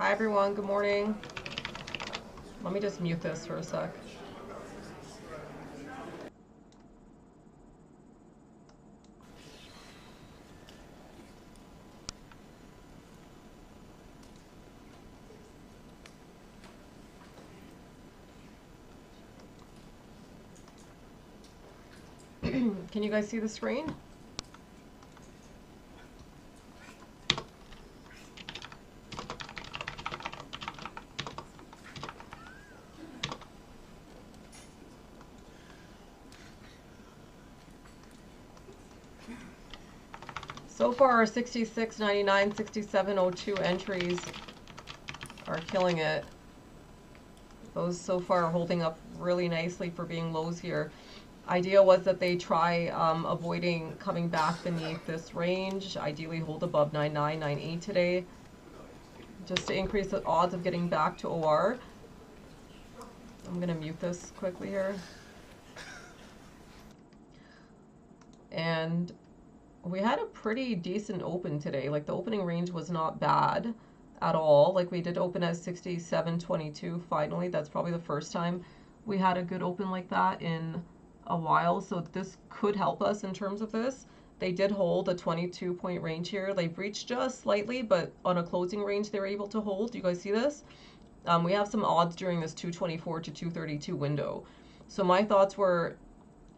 Hi everyone, good morning. Let me just mute this for a sec. Can you guys see the screen? So far, our 66.99, 67.02 entries are killing it. Those so far are holding up really nicely for being lows here. Idea was that they try avoiding coming back beneath this range. Ideally hold above 99, 98 today, just to increase the odds of getting back to OR. I'm gonna mute this quickly here. And we had a pretty decent open today. Like the opening range was not bad at all. Like we did open at 67.22 finally. That's probably the first time we had a good open like that in a while. So this could help us in terms of this. They did hold a 22-point range here. They breached just slightly, but on a closing range they were able to hold. Do you guys see this? We have some odds during this 224 to 232 window. So my thoughts were,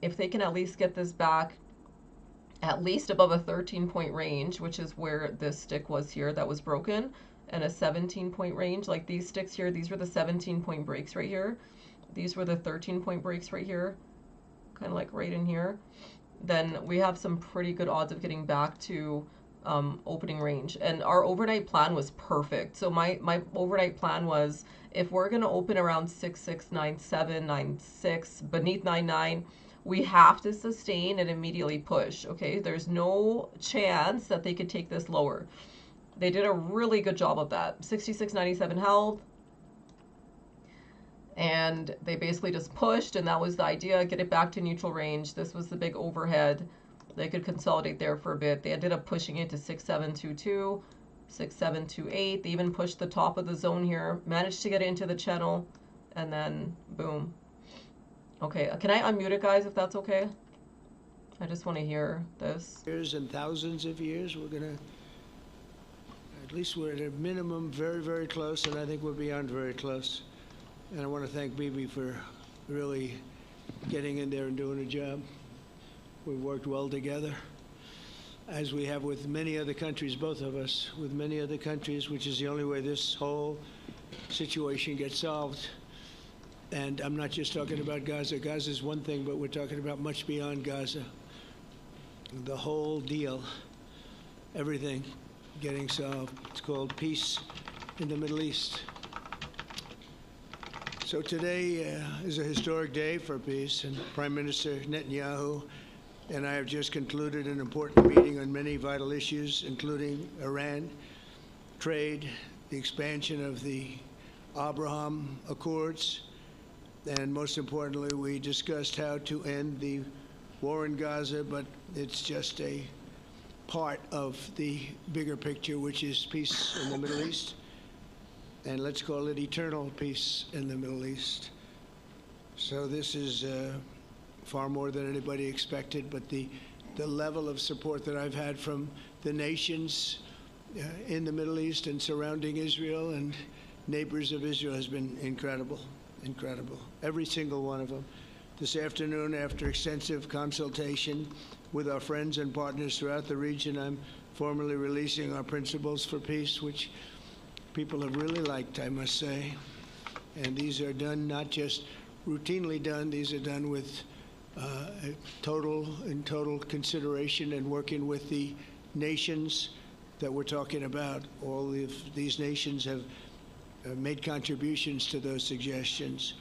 if they can at least get this back at least above a 13-point range, which is where this stick was here that was broken, and a 17-point range. Like these sticks here, these were the 17-point breaks right here. These were the 13-point breaks right here, kind of like right in here. Then we have some pretty good odds of getting back to opening range. And our overnight plan was perfect. So my overnight plan was, if we're going to open around 6697, 96, beneath 99, we have to sustain and immediately push. Okay, there's no chance that they could take this lower. They did a really good job of that. 66.97 held, and they basically just pushed, and that was the idea, get it back to neutral range. This was the big overhead. They could consolidate there for a bit. They ended up pushing it to 6722, 6728. They even pushed the top of the zone here, managed to get it into the channel, and then boom. Okay, can I unmute it, guys, if that's okay? I just want to hear this. Years and thousands of years, we're gonna, at least we're at a minimum very, very close, and I think we're beyond very close. And I want to thank Bibi for really getting in there and doing a job. We've worked well together, as we have with many other countries, both of us, with many other countries, which is the only way this whole situation gets solved. And I'm not just talking about Gaza. Gaza is one thing, but we're talking about much beyond Gaza. The whole deal, everything getting solved. It's called peace in the Middle East. So today is a historic day for peace, and Prime Minister Netanyahu and I have just concluded an important meeting on many vital issues, including Iran, trade, the expansion of the Abraham Accords, and most importantly, we discussed how to end the war in Gaza, but it's just a part of the bigger picture, which is peace in the Middle East. And let's call it eternal peace in the Middle East. So this is far more than anybody expected, but the level of support that I've had from the nations in the Middle East and surrounding Israel and neighbors of Israel has been incredible. Incredible. Every single one of them. This afternoon, after extensive consultation with our friends and partners throughout the region, I'm formally releasing our principles for peace, which people have really liked, I must say. And these are done, not just routinely done, these are done with total consideration and working with the nations that we're talking about. All of these nations have made contributions to those suggestions.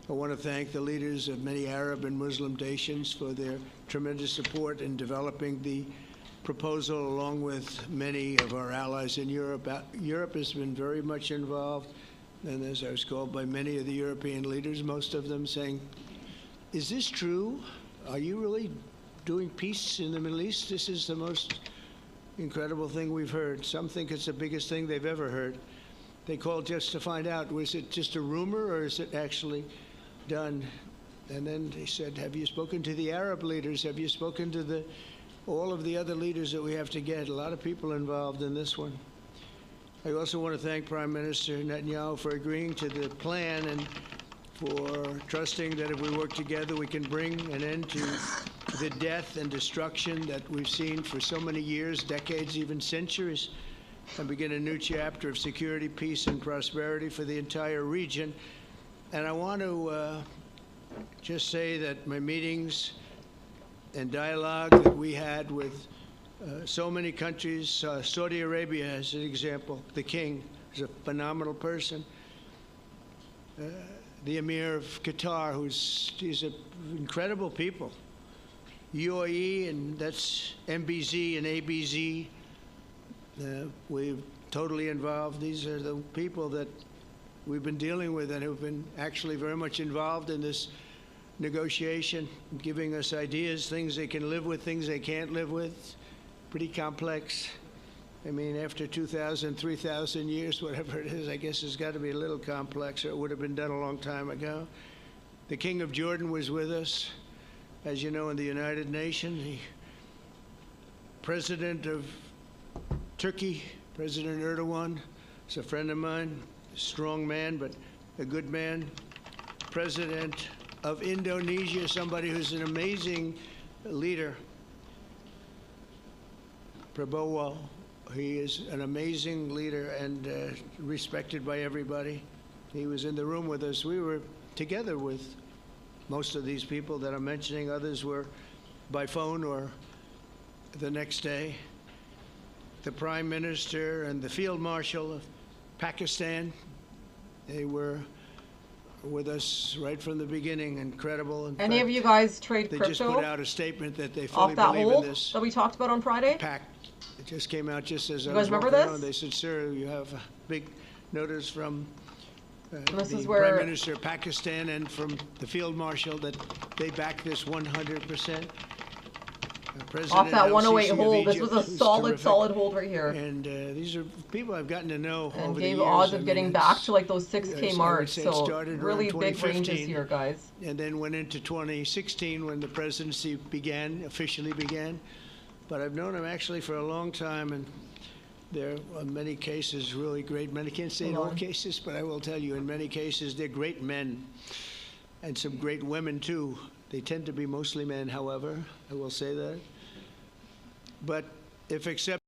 I want to thank the leaders of many Arab and Muslim nations for their tremendous support in developing the proposal, along with many of our allies in Europe. Europe has been very much involved, and as I was called by many of the European leaders, most of them saying, is this true? Are you really doing peace in the Middle East? This is the most incredible thing we've heard. Some think it's the biggest thing they've ever heard. they called just to find out, was it just a rumor or is it actually done? And then they said, have you spoken to the Arab leaders? Have you spoken to all of the other leaders that we have to get? A lot of people involved in this one. I also want to thank Prime Minister Netanyahu for agreeing to the plan and for trusting that if we work together, we can bring an end to the death and destruction that we've seen for so many years, decades, even centuries, and begin a new chapter of security, peace, and prosperity for the entire region. And I want to just say that my meetings and dialogue that we had with so many countries, Saudi Arabia as an example, the king is a phenomenal person. The Emir of Qatar, he's an incredible people. UAE, and that's MBZ and ABZ. We're totally involved. These are the people that we've been dealing with and who've been actually very much involved in this negotiation, giving us ideas, things they can live with, things they can't live with. Pretty complex. I mean, after 2,000, 3,000 years, whatever it is, I guess it's got to be a little complex, or it would have been done a long time ago. The King of Jordan was with us, as you know, in the United Nations. The President of Turkey, President Erdogan, is a friend of mine, a strong man, but a good man. President of Indonesia, somebody who's an amazing leader, Prabowo. He is an amazing leader and respected by everybody. He was in the room with us. We were together with most of these people that I'm mentioning. Others were by phone or the next day. The Prime Minister and the Field Marshal of Pakistan, they were with us right from the beginning. Incredible. In Any fact, of you guys trade they crypto? just put out a statement that they fully Off that believe hole in this that we talked about on Friday? pact. It just came out just as I You was guys remember walking this? around. They said, sir, you have a big notice from This the is where- Prime Minister of Pakistan and from the Field Marshal that they back this 100%. Off that 108 El-Sisi of hole. This Egypt, was a who's solid, terrific. solid hold right here. And these are people I've gotten to know And over the gave years. odds I of mean, getting it's- back to like those 6K yes, I would marks. say it So started around really big ranges 2015. here, guys. And then went into 2016 when the presidency officially began. But I've known him actually for a long time, and there are many cases really great men. I can't say in all cases, but I will tell you, in many cases, they're great men, and some great women too. They tend to be mostly men, however, I will say that. But if accepted,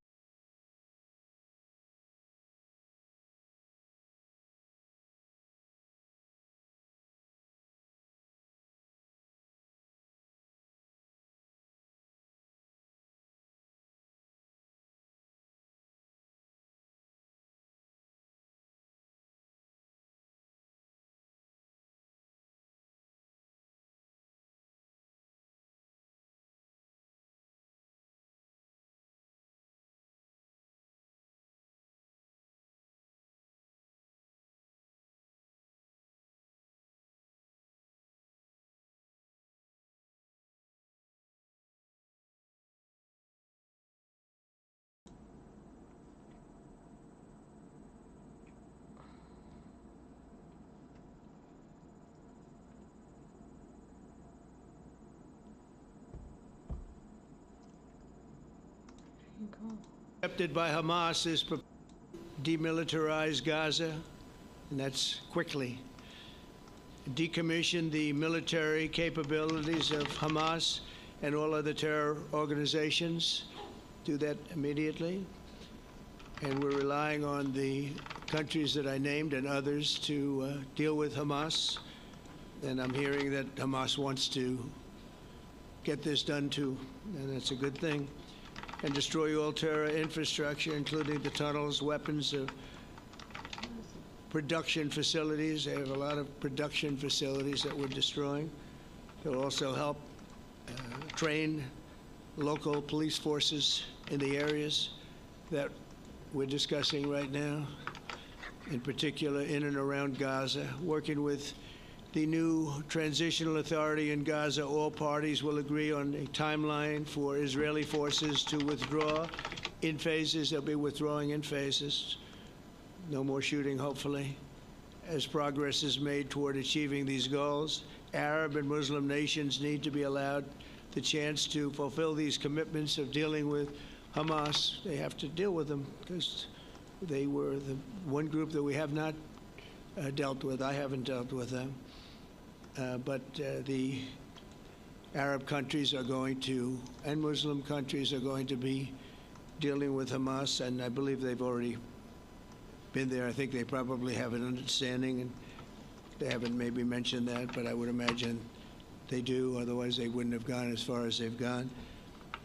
accepted by Hamas is demilitarize Gaza, and that's quickly. Decommission the military capabilities of Hamas and all other terror organizations. Do that immediately. And we're relying on the countries that I named and others to deal with Hamas. And I'm hearing that Hamas wants to get this done too, and that's a good thing. And destroy all terror infrastructure, including the tunnels, weapons, production facilities. They have a lot of production facilities that we're destroying. They'll also help train local police forces in the areas that we're discussing right now, in particular in and around Gaza, working with the new transitional authority in Gaza. All parties will agree on a timeline for Israeli forces to withdraw in phases. They'll be withdrawing in phases. no more shooting, hopefully, as progress is made toward achieving these goals. Arab and Muslim nations need to be allowed the chance to fulfill these commitments of dealing with Hamas. They have to deal with them because they were the one group that we have not dealt with. I haven't dealt with them. But the Arab countries are going to, and Muslim countries are going to be dealing with Hamas, and I believe they've already been there. I think they probably have an understanding, and they haven't maybe mentioned that, but I would imagine they do. Otherwise, they wouldn't have gone as far as they've gone.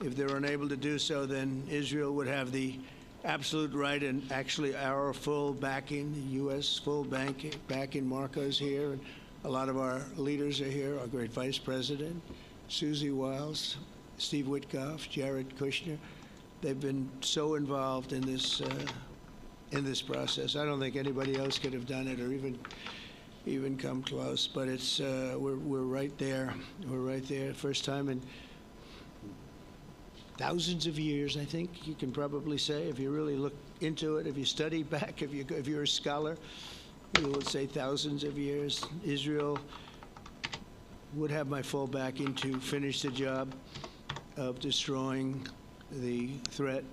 If they're unable to do so, then Israel would have the absolute right and actually our full backing, the U.S. full backing. Marco's here, and a lot of our leaders are here, our great Vice President, Susie Wiles, Steve Witkoff, Jared Kushner. They've been so involved in this process. I don't think anybody else could have done it or even come close. But it's we're right there. We're right there. First time in thousands of years, I think you can probably say, if you really look into it, if you study back, if you're a scholar, you would say thousands of years. Israel would have my full backing to finish the job of destroying the threat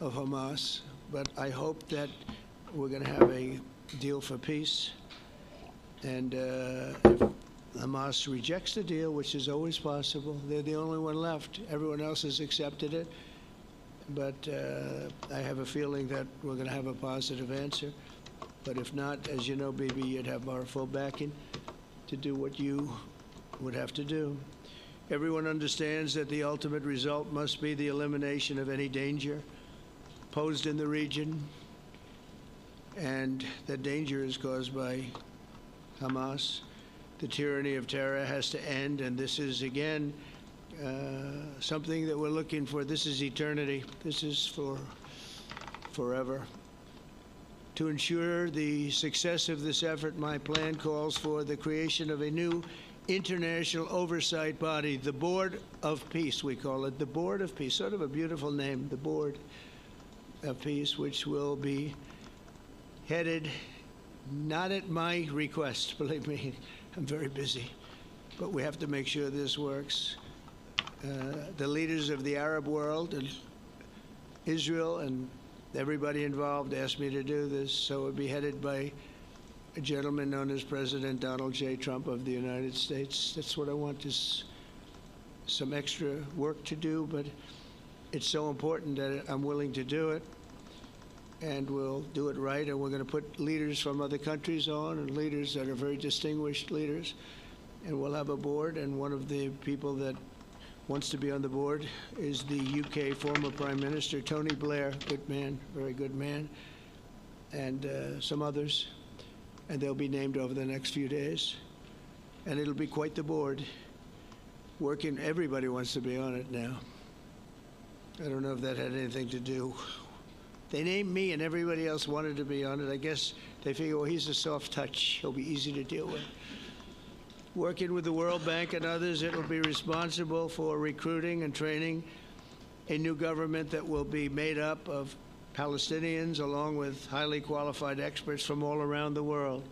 of Hamas. But I hope that we're going to have a deal for peace. And if Hamas rejects the deal, which is always possible, they're the only one left. Everyone else has accepted it. But I have a feeling that we're going to have a positive answer. But if not, as you know, Bibi, you'd have our full backing to do what you would have to do. Everyone understands that the ultimate result must be the elimination of any danger posed in the region, and that danger is caused by Hamas. The tyranny of terror has to end, and this is, again, something that we're looking for. This is eternity. This is for forever. To ensure the success of this effort, my plan calls for the creation of a new international oversight body, the Board of Peace, we call it, the Board of Peace, sort of a beautiful name, the Board of Peace, which will be headed, not at my request, believe me, I'm very busy, but we have to make sure this works. The leaders of the Arab world and Israel and everybody involved asked me to do this, so it would be headed by a gentleman known as President Donald J. Trump of the United States. That's what I want, is some extra work to do, but it's so important that I'm willing to do it, and we'll do it right, and we're going to put leaders from other countries on, and leaders that are very distinguished leaders, and we'll have a board, and one of the people that wants to be on the board is the UK former Prime Minister, Tony Blair, good man, very good man, and some others. And they'll be named over the next few days. And it'll be quite the board. Working, everybody wants to be on it now. I don't know if that had anything to do. They named me and everybody else wanted to be on it. I guess they figure, well, he's a soft touch. He'll be easy to deal with. Working with the World Bank and others, it will be responsible for recruiting and training a new government that will be made up of Palestinians, along with highly qualified experts from all around the world.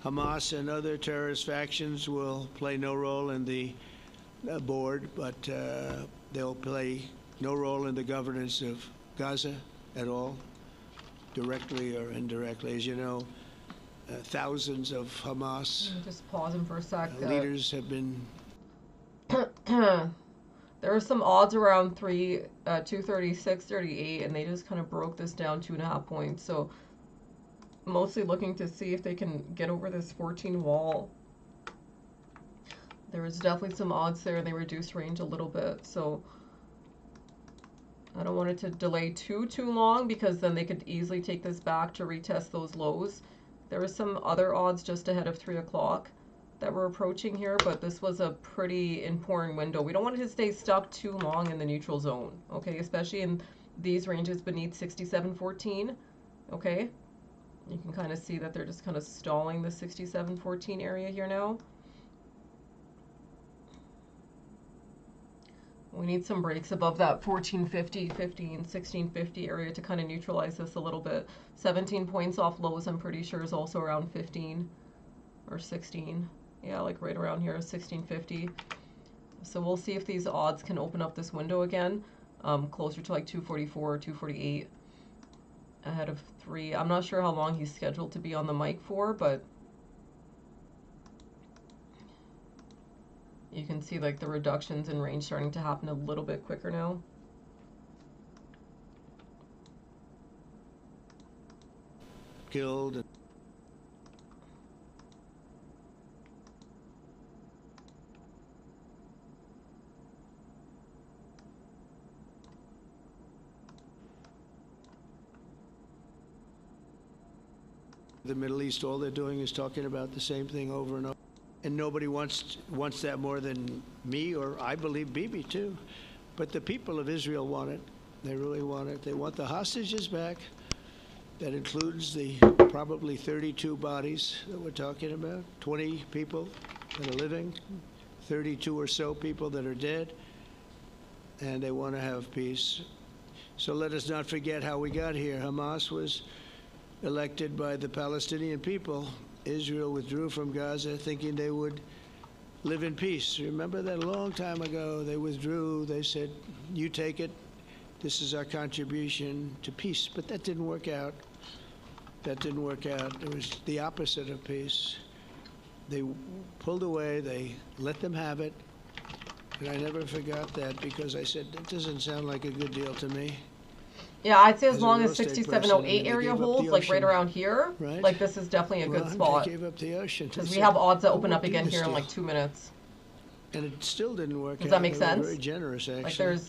Hamas and other terrorist factions will play no role in the board, but they'll play no role in the governance of Gaza at all, directly or indirectly. As you know, thousands of Hamas Just pausing for a sec. leaders have been. There are some odds around 236, 38, and they just kind of broke this down 2.5 points. So mostly looking to see if they can get over this 14 wall. There was definitely some odds there, and they reduced range a little bit. So I don't want it to delay too long, because then they could easily take this back to retest those lows. There was some other odds just ahead of 3 o'clock that we're approaching here, but this was a pretty important window. We don't want it to stay stuck too long in the neutral zone, okay? Especially in these ranges beneath 67.14, okay? You can kind of see that they're just kind of stalling the 67.14 area here now. We need some breaks above that 1450, 15, 1650 area to kind of neutralize this a little bit. 17 points off lows, I'm pretty sure, is also around 15 or 16. Yeah, like right around here is 1650. So we'll see if these odds can open up this window again, closer to like 244 or 248 ahead of 3. I'm not sure how long he's scheduled to be on the mic for, but you can see like the reductions in range starting to happen a little bit quicker now. Killed. The Middle East, all they're doing is talking about the same thing over and over. And nobody wants that more than me, or I believe Bibi too. But the people of Israel want it. They really want it. They want the hostages back. That includes the probably 32 bodies that we're talking about, 20 people that are living, 32 or so people that are dead, and they want to have peace. So let us not forget how we got here. Hamas was elected by the Palestinian people. Israel withdrew from Gaza thinking they would live in peace. Remember that a long time ago? They withdrew. They said, you take it. This is our contribution to peace. But that didn't work out. That didn't work out. It was the opposite of peace. They pulled away. They let them have it. And I never forgot that, because I said, that doesn't sound like a good deal to me. Yeah, I'd say as As a long real as estate 6708 person, area they gave up holds, the like right ocean. around here, Right. like this is definitely a good Well, spot. They gave up the ocean. Because They we said, have odds that "We open won't up do again this here in deal." like 2 minutes. And it still didn't work out. Does that make They were sense? very generous, actually. Like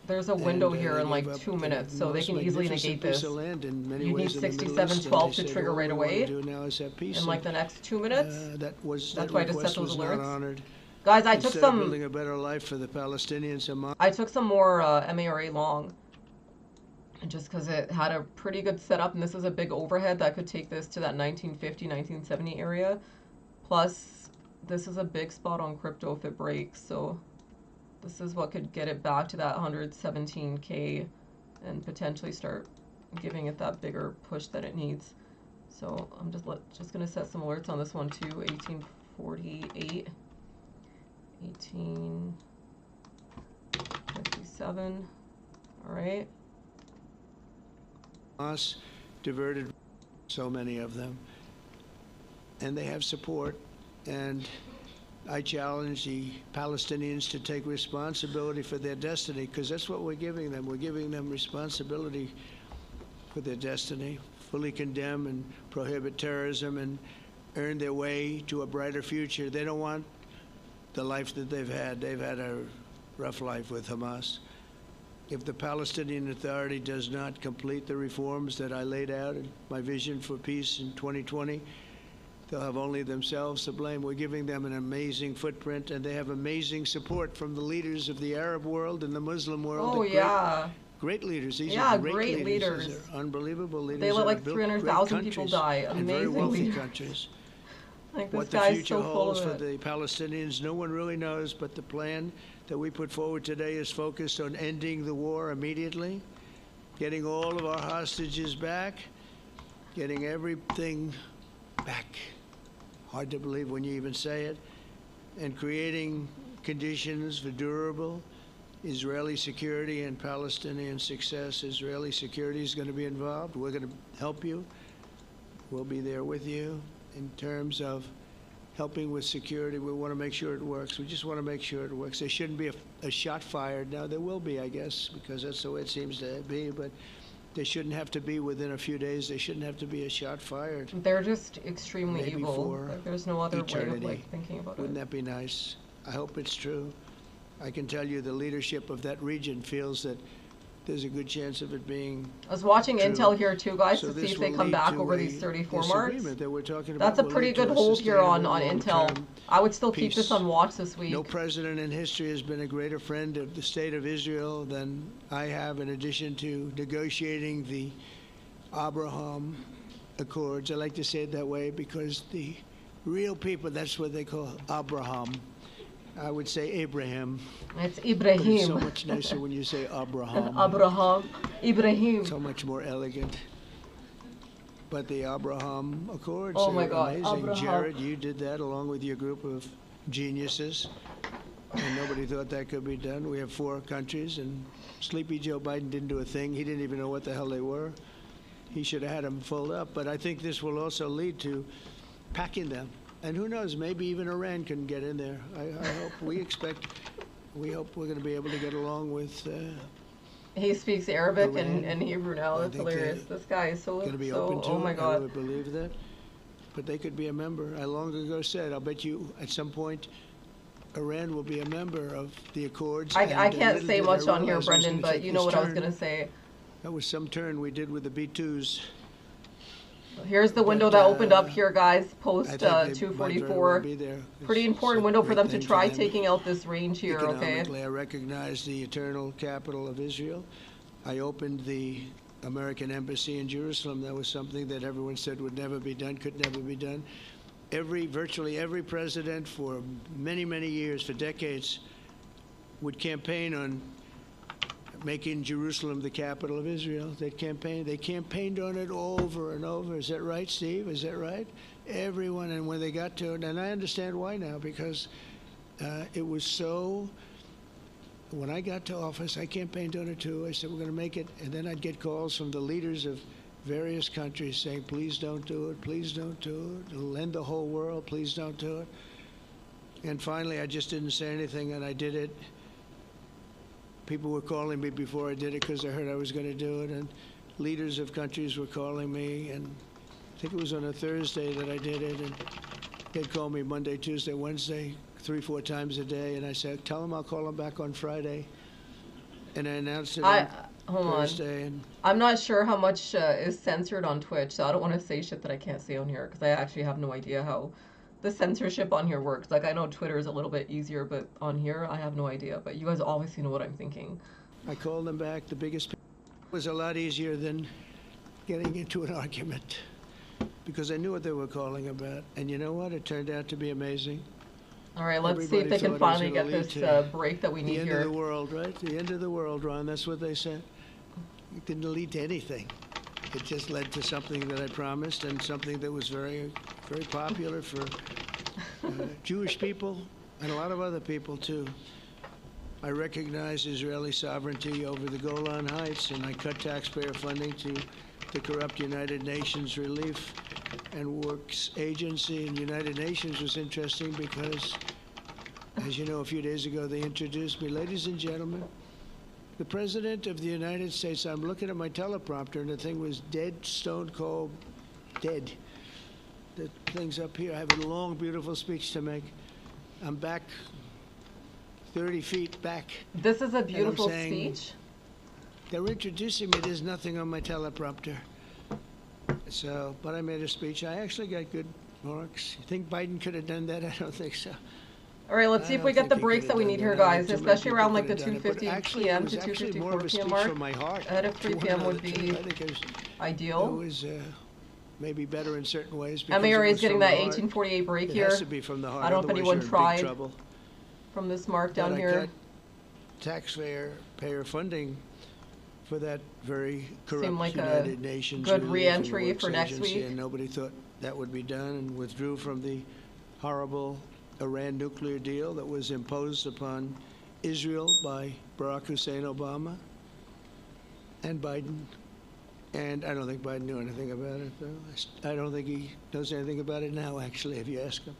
there's a window And, here they in like gave up 2 the minutes, so they most can easily magnificent negate piece this. of land in many You ways need in the Middle East, and 6712 they to said, trigger "All we right wanna away do now is have peace." in like the next 2 minutes. That That's why I just set request those was not alerts. honored. Guys, I took Instead of some building a better life for the Palestinians, Hamas I took some more MARA long, just because it had a pretty good setup, and this is a big overhead that could take this to that 1950, 1970 area. Plus, this is a big spot on crypto if it breaks, so this is what could get it back to that 117K and potentially start giving it that bigger push that it needs. So I'm just going to set some alerts on this one too. 1848, 1857. All right. diverted so many of them. And they have support. And I challenge the Palestinians to take responsibility for their destiny, because that's what we're giving them. We're giving them responsibility for their destiny, fully condemn and prohibit terrorism and earn their way to a brighter future. They don't want the life that they've had. They've had a rough life with Hamas. If the Palestinian Authority does not complete the reforms that I laid out in my vision for peace in 2020, they'll have only themselves to blame. We're giving them an amazing footprint, and they have amazing support from the leaders of the Arab world and the Muslim world. Oh, yeah. Great leaders. These Yeah, are great leaders. leaders. These are unbelievable leaders. They let that like have built 300,000 great people countries die. in very Amazing wealthy leaders. countries. Like, this What the guy's future so full holds of for it. the Palestinians, no one really knows, but the plan that we put forward today is focused on ending the war immediately, getting all of our hostages back, getting everything back. Hard to believe when you even say it, and creating conditions for durable Israeli security and Palestinian success. Israeli security is going to be involved. We're going to help you. We'll be there with you in terms of helping with security. We want to make sure it works. We just want to make sure it works. There shouldn't be a shot fired. Now, there will be, I guess, because that's the way it seems to be, but there shouldn't have to be within a few days. There shouldn't have to be a shot fired. They're just extremely Maybe evil. for Like, there's no other way eternity. of like thinking about Wouldn't it. that be nice? I hope it's true. I can tell you the leadership of that region feels that there's a good chance of it being I was watching true. Intel here too, guys, So to see this if they will come lead back to over a these 34 marks. disagreement that we're talking about That's a will pretty lead to good a hold here on sustainable, Intel. long-term I would still keep peace. this on watch this week. No president in history has been a greater friend of the state of Israel than I have, in addition to negotiating the Abraham Accords. I like to say it that way because the real people, that's what they call Abraham. I would say Abraham. It's But it's so Ibrahim. much nicer when you say Abraham. Abraham. Ibrahim. So much more elegant. But the Abraham Accords Oh my are God, amazing. Abraham. Jared, you did that along with your group of geniuses. And nobody thought that could be done. We have 4 countries, and Sleepy Joe Biden didn't do a thing. He didn't even know what the hell they were. He should have had them filled up. But I think this will also lead to packing them. And who knows, maybe even Iran can get in there. I hope, we hope we're going to be able to get along with He speaks Arabic Iran. and Hebrew now. I That's think hilarious. they're This guy is so, going to be so, open to oh my it. I God. would believe that. But they could be a member. I long ago said, I'll bet you at some point Iran will be a member of the Accords. I and can't little say did much I on here, realize I was Brendan, gonna but take you know this what I was turn. going to say. That was some turn we did with the B-2s. Here's the window But, that opened up here, guys, I post think they might very well 244. be there. Pretty It's important a window for great them to thing try them. taking out this range here, okay? Economically, I recognize the eternal capital of Israel. I opened the American embassy in Jerusalem. That was something that everyone said would never be done, could never be done. Virtually every president for many, many years, for decades, would campaign on making Jerusalem the capital of Israel. They campaigned on it over and over. Is that right, Steve? Is that right? Everyone, and when they got to it, and I understand why now, because it was so. When I got to office, I campaigned on it too. I said, we're going to make it. And then I'd get calls from the leaders of various countries saying, please don't do it, please don't do it. It'll end the whole world, please don't do it. And finally, I just didn't say anything, and I did it. People were calling me before I did it because I heard I was going to do it, and leaders of countries were calling me, and I think it was on a Thursday that I did it, and they'd call me Monday, Tuesday, Wednesday, 3-4 times a day, and I said, tell them I'll call them back on Friday. And I announced it on Hold on. Thursday, and I'm not sure how much is censored on Twitch, so I don't want to say shit that I can't say on here, because I actually have no idea how the censorship on here works. Like, I know Twitter is a little bit easier, but on here, I have no idea. But you guys obviously know what I'm thinking. I called them back. The biggest was a lot easier than getting into an argument because I knew what they were calling about. And you know what? It turned out to be amazing. All right, let's see if Everybody they can thought it was finally gonna get lead this to break that we The need end here. of the world, right? The end of the world, Ron. That's what they said. It didn't lead to anything. It just led to something that I promised and something that was very, very popular for Jewish people and a lot of other people, too. I recognize Israeli sovereignty over the Golan Heights, and I cut taxpayer funding to the corrupt United Nations Relief and Works Agency. And United Nations was interesting because, as you know, a few days ago they introduced me. Ladies and gentlemen, the President of the United States, I'm looking at my teleprompter, and the thing was dead, stone cold, dead. The thing's up here. I have a long, beautiful speech to make. I'm back 30 feet back. This is a beautiful saying- speech. They're introducing me. There's nothing on my teleprompter. So, but I made a speech. I actually got good marks. You think Biden could have done that? I don't think so. All right, let's I see if don't we get think the he breaks could that we have need done here, that. I guys, think too many especially people around like could the have done it. But 2:50 actually, p.m. it to was actually more of 2:54 a p.m. speech mark. from my heart. Ahead of 3 to one p.m. of would the be two. I think it ideal. was maybe better in certain ways. because MARA it is was getting from that the heart. 1848 break It here has to be from the heart. I don't know if otherwise anyone you're in big tried trouble. from this mark But down I here. cut taxpayer funding for that very corrupt like a United Nations good Relief re-entry and Works for next Agency, week. and nobody thought that would be done, and withdrew from the horrible Iran nuclear deal that was imposed upon Israel by Barack Hussein Obama and Biden. And I don't think Biden knew anything about it, though. I don't think he knows anything about it now, actually, if you ask him.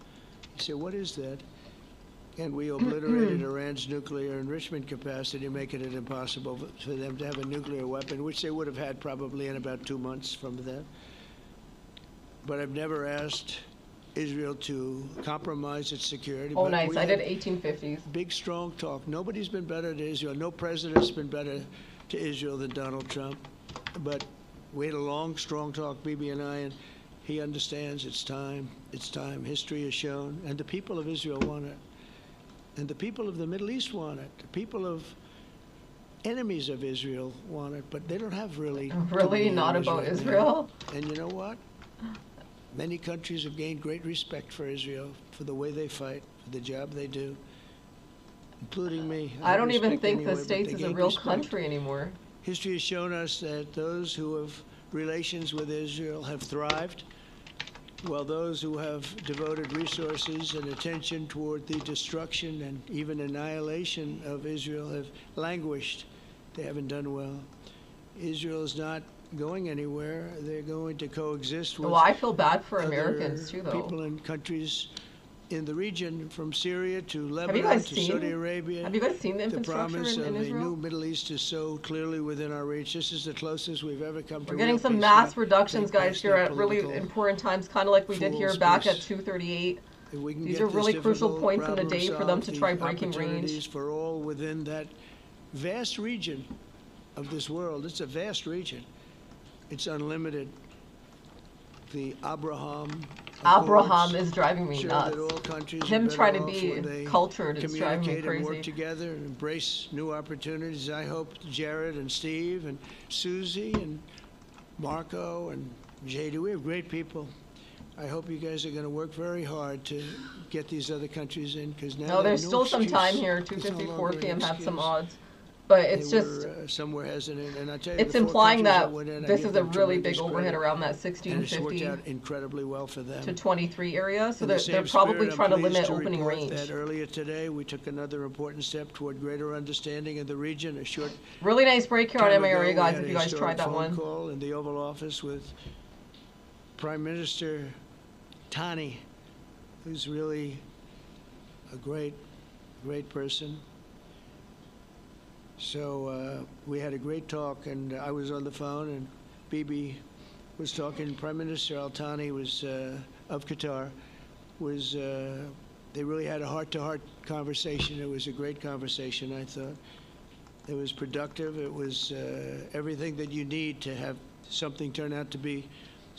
He said, what is that? And we obliterated Iran's nuclear enrichment capacity, making it impossible for them to have a nuclear weapon, which they would have had probably in about 2 months from that. But I've never asked Israel to compromise its security. Oh, but nice. we I had did 1850s. big, strong talk. Nobody's been better to Israel. No president's been better to Israel than Donald Trump. But we had a long, strong talk, Bibi and I, and he understands it's time. It's time. History has shown. And the people of Israel want it. And the people of the Middle East want it. The people of enemies of Israel want it. But they don't have really. too Really? many Not enemies about right now. Israel? And you know what? Many countries have gained great respect for Israel, for the way they fight, for the job they do. including me. I don't have even respect think the anyway, but States they is a gained real respect. country anymore. History has shown us that those who have relations with Israel have thrived, while those who have devoted resources and attention toward the destruction and even annihilation of Israel have languished. They haven't done well. Israel is not going anywhere. They're going to coexist with Well, I feel bad for other Americans too, people though. in countries in the region, from Syria to Have you Lebanon guys to seen? Saudi Arabia. Have you guys seen the The infrastructure promise in of a Israel? new Middle East is so clearly within our reach. This is the closest we've ever come to We're getting real some peace. mass We reductions, think guys, past here that at really political important times, kind of like we did here fool's back at peace. 238. If we can These get are this really crucial difficult points in the problem day for them solved, to the try breaking opportunities range. for all within that vast region of this world. It's a vast region. It's unlimited. The Abraham Accords Is driving me show nuts. that all countries are Him better trying to off be when they cultured is driving me communicate and work crazy. together and embrace new opportunities. I hope Jared and Steve and Susie and Marco and JD, we have great people. I hope you guys are going to work very hard to get these other countries in, because now No, they have there's still some excuse. time here. There's no 2:54 longer an p.m. had some excuse. odds, but it's They just were, somewhere hesitant, and I tell you, it's the four implying countries that went in, I this give is a them really big tremendous overhead credit, around that and it's worked 1650 out incredibly well for them. to 23 area. So In the they're same probably spirit, trying to I'm pleased limit to opening report range. that earlier today, we took another important step toward greater understanding of the region. A short Really nice break here on time ago, MARA, we guys. had If a you guys historic tried that phone one. call in the Oval Office with Prime Minister Tani, who's really a great person. So we had a great talk, and I was on the phone, and Bibi was talking. Prime Minister Al Thani was of Qatar. They really had a heart-to-heart conversation. It was a great conversation, I thought. It was productive. It was everything that you need to have something turn out to be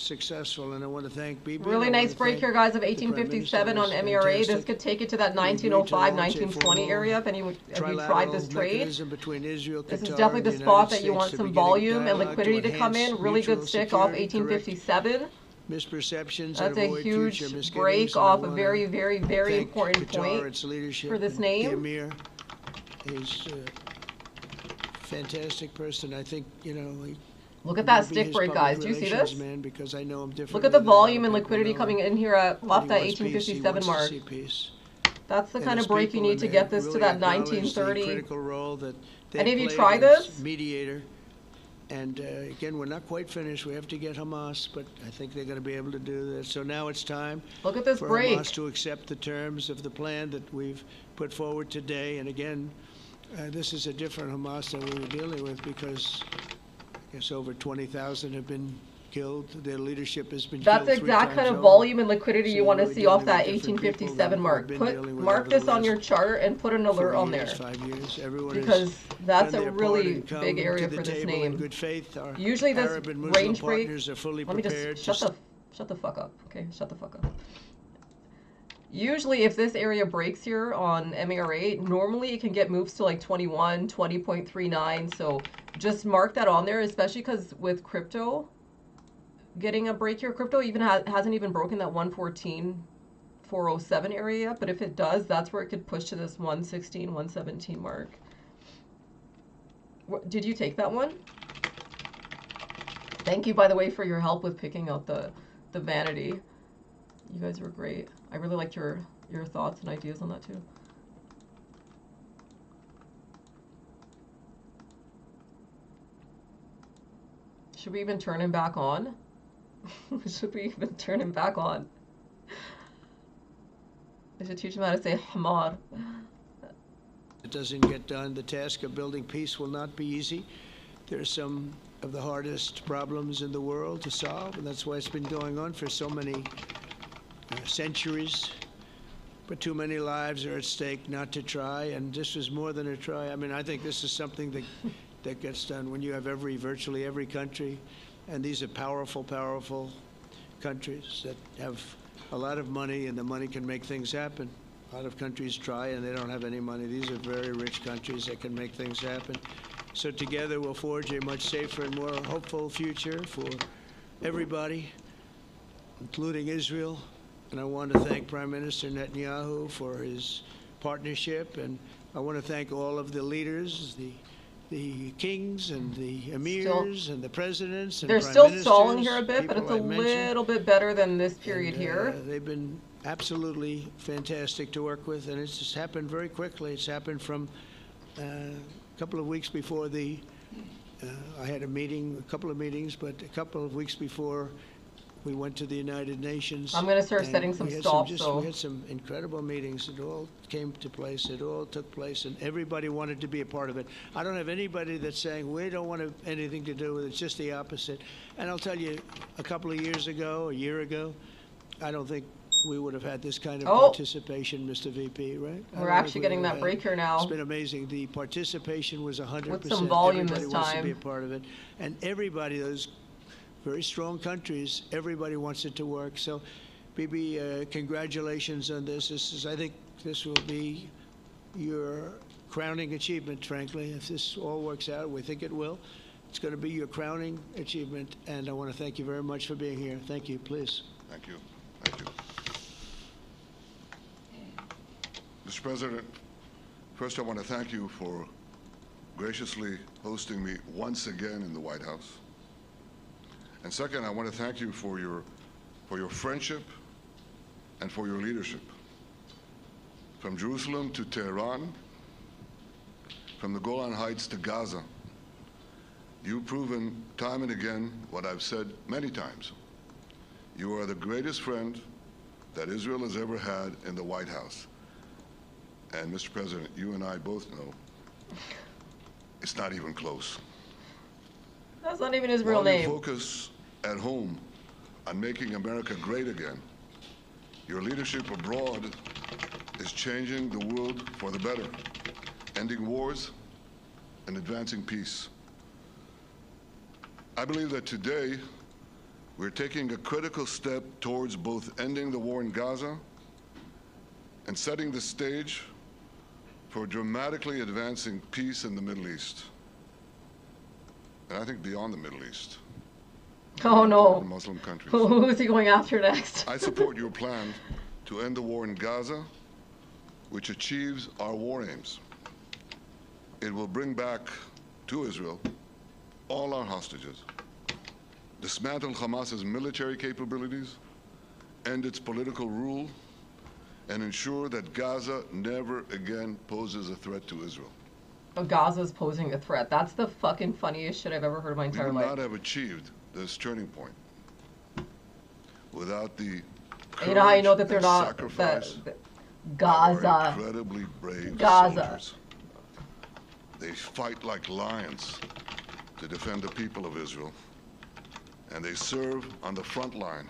successful, and I want to thank Bibi. Really nice break here, guys, of the Prime 1857 on Minister. MARA. This Fantastic. could take it to that We agreed to 1905, launch a 1920 formal area. If you tried trilateral this trade, mechanism between Israel, this is Qatar, definitely and the the spot United that you States want to some beginning volume and dialogue liquidity to come enhance in. Really good mutual stick off security, correct 1857. misperceptions, That's and a avoid huge future misgivings. break And I off a wanna very, very, very thank important Qatar, point its leadership, for this and name. The Emir is a fantastic person. I think, he Look at I'm that gonna be stick his break, public guys. Do you see relations this? Man, because I know him Look at differently the than a lot of volume and people liquidity know coming him. in here at But off he that wants peace. He 1857 wants to mark. see peace. That's the And kind his of break you people, need to and get they this to really that acknowledge the 1930. critical role that they Any of you played try as this? mediator. And again, we're not quite finished. We have to get Hamas, but I think they're going to be able to do this. So now it's time Look at this for break. Hamas to accept the terms of the plan that we've put forward today. And again, this is a different Hamas than we were dealing with, because I guess over 20,000 have been killed. Their leadership has been That's killed the 3 exact times kind of over. volume and liquidity So you want to we're see off dealing that with different people 1857 than mark. we've been dealing with Mark over the this on last your chart and put an alert 4 on years, there, 5 years. Everyone has because that's done a their part really and come big area to the for this table in name. good faith. Our Usually this Arab and Muslim range break. partners are fully Let me prepared just shut the fuck up. Okay, shut the fuck up. Usually, if this area breaks here on MARA, normally it can get moves to like 21, 20.39. So just mark that on there, especially because with crypto getting a break here, crypto even hasn't even broken that 114.407 area yet. But if it does, that's where it could push to this 116, 117 mark. Did you take that one? Thank you, by the way, for your help with picking out the vanity. You guys were great. I really liked your thoughts and ideas on that too. Should we even turn him back on? Should we even turn him back on? I should teach him how to say hamar. It doesn't get done. The task of building peace will not be easy. There are some of the hardest problems in the world to solve, and that's why it's been going on for so many centuries. But too many lives are at stake not to try, and this was more than a try. I mean, I think this is something that gets done when you have virtually every country, and these are powerful, powerful countries that have a lot of money, and the money can make things happen. A lot of countries try, and they don't have any money. These are very rich countries that can make things happen. So together we'll forge a much safer and more hopeful future for everybody, including Israel. And I want to thank Prime Minister Netanyahu for his partnership and I want to thank all of the leaders, the kings and the emirs and the presidents and They're prime still ministers, stalling here a bit, but people it's a I've mentioned. little bit better than this period And, here. They've been absolutely fantastic to work with, and it's just happened very quickly. It's happened from a couple of weeks before I had a couple of meetings, but a couple of weeks before we went to the United Nations. I'm gonna start and setting some we had stops, though. We had some incredible meetings. It all came to place. It all took place, and everybody wanted to be a part of it. I don't have anybody that's saying we don't want anything to do with it. It's just the opposite. And I'll tell you, a couple of years ago, a year ago, I don't think we would have had this kind of participation, Mr. VP, right? We're actually getting that break here now. It's been amazing. The participation was 100%. With some volume everybody this wants to time. be a part of it. And everybody, those very strong countries, everybody wants it to work. So, Bibi, congratulations on this. I think this will be your crowning achievement, frankly. If this all works out, we think it will. It's going to be your crowning achievement, and I want to thank you very much for being here. Thank you, please. Thank you. Thank you. Mr. President, first I want to thank you for graciously hosting me once again in the White House. And second, I want to thank you for your friendship and for your leadership. From Jerusalem to Tehran, from the Golan Heights to Gaza, you've proven time and again what I've said many times. You are the greatest friend that Israel has ever had in the White House. And Mr. President, you and I both know it's not even close. That's not even his real While you name. focus at home on making America great again, your leadership abroad is changing the world for the better, ending wars and advancing peace. I believe that today we're taking a critical step towards both ending the war in Gaza and setting the stage for dramatically advancing peace in the Middle East. And I think beyond the Middle East. Oh no. Muslim countries. Who is he going after next? I support your plan to end the war in Gaza, which achieves our war aims. It will bring back to Israel all our hostages, dismantle Hamas's military capabilities, end its political rule, and ensure that Gaza never again poses a threat to Israel. Gaza's posing a threat. That's the fucking funniest shit I've ever heard in my We entire would life. not have achieved this turning point without the You know how you know that courage they're and not sacrifice that of Gaza. our incredibly brave Gaza. soldiers. They fight like lions to defend the people of Israel, and they serve on the front line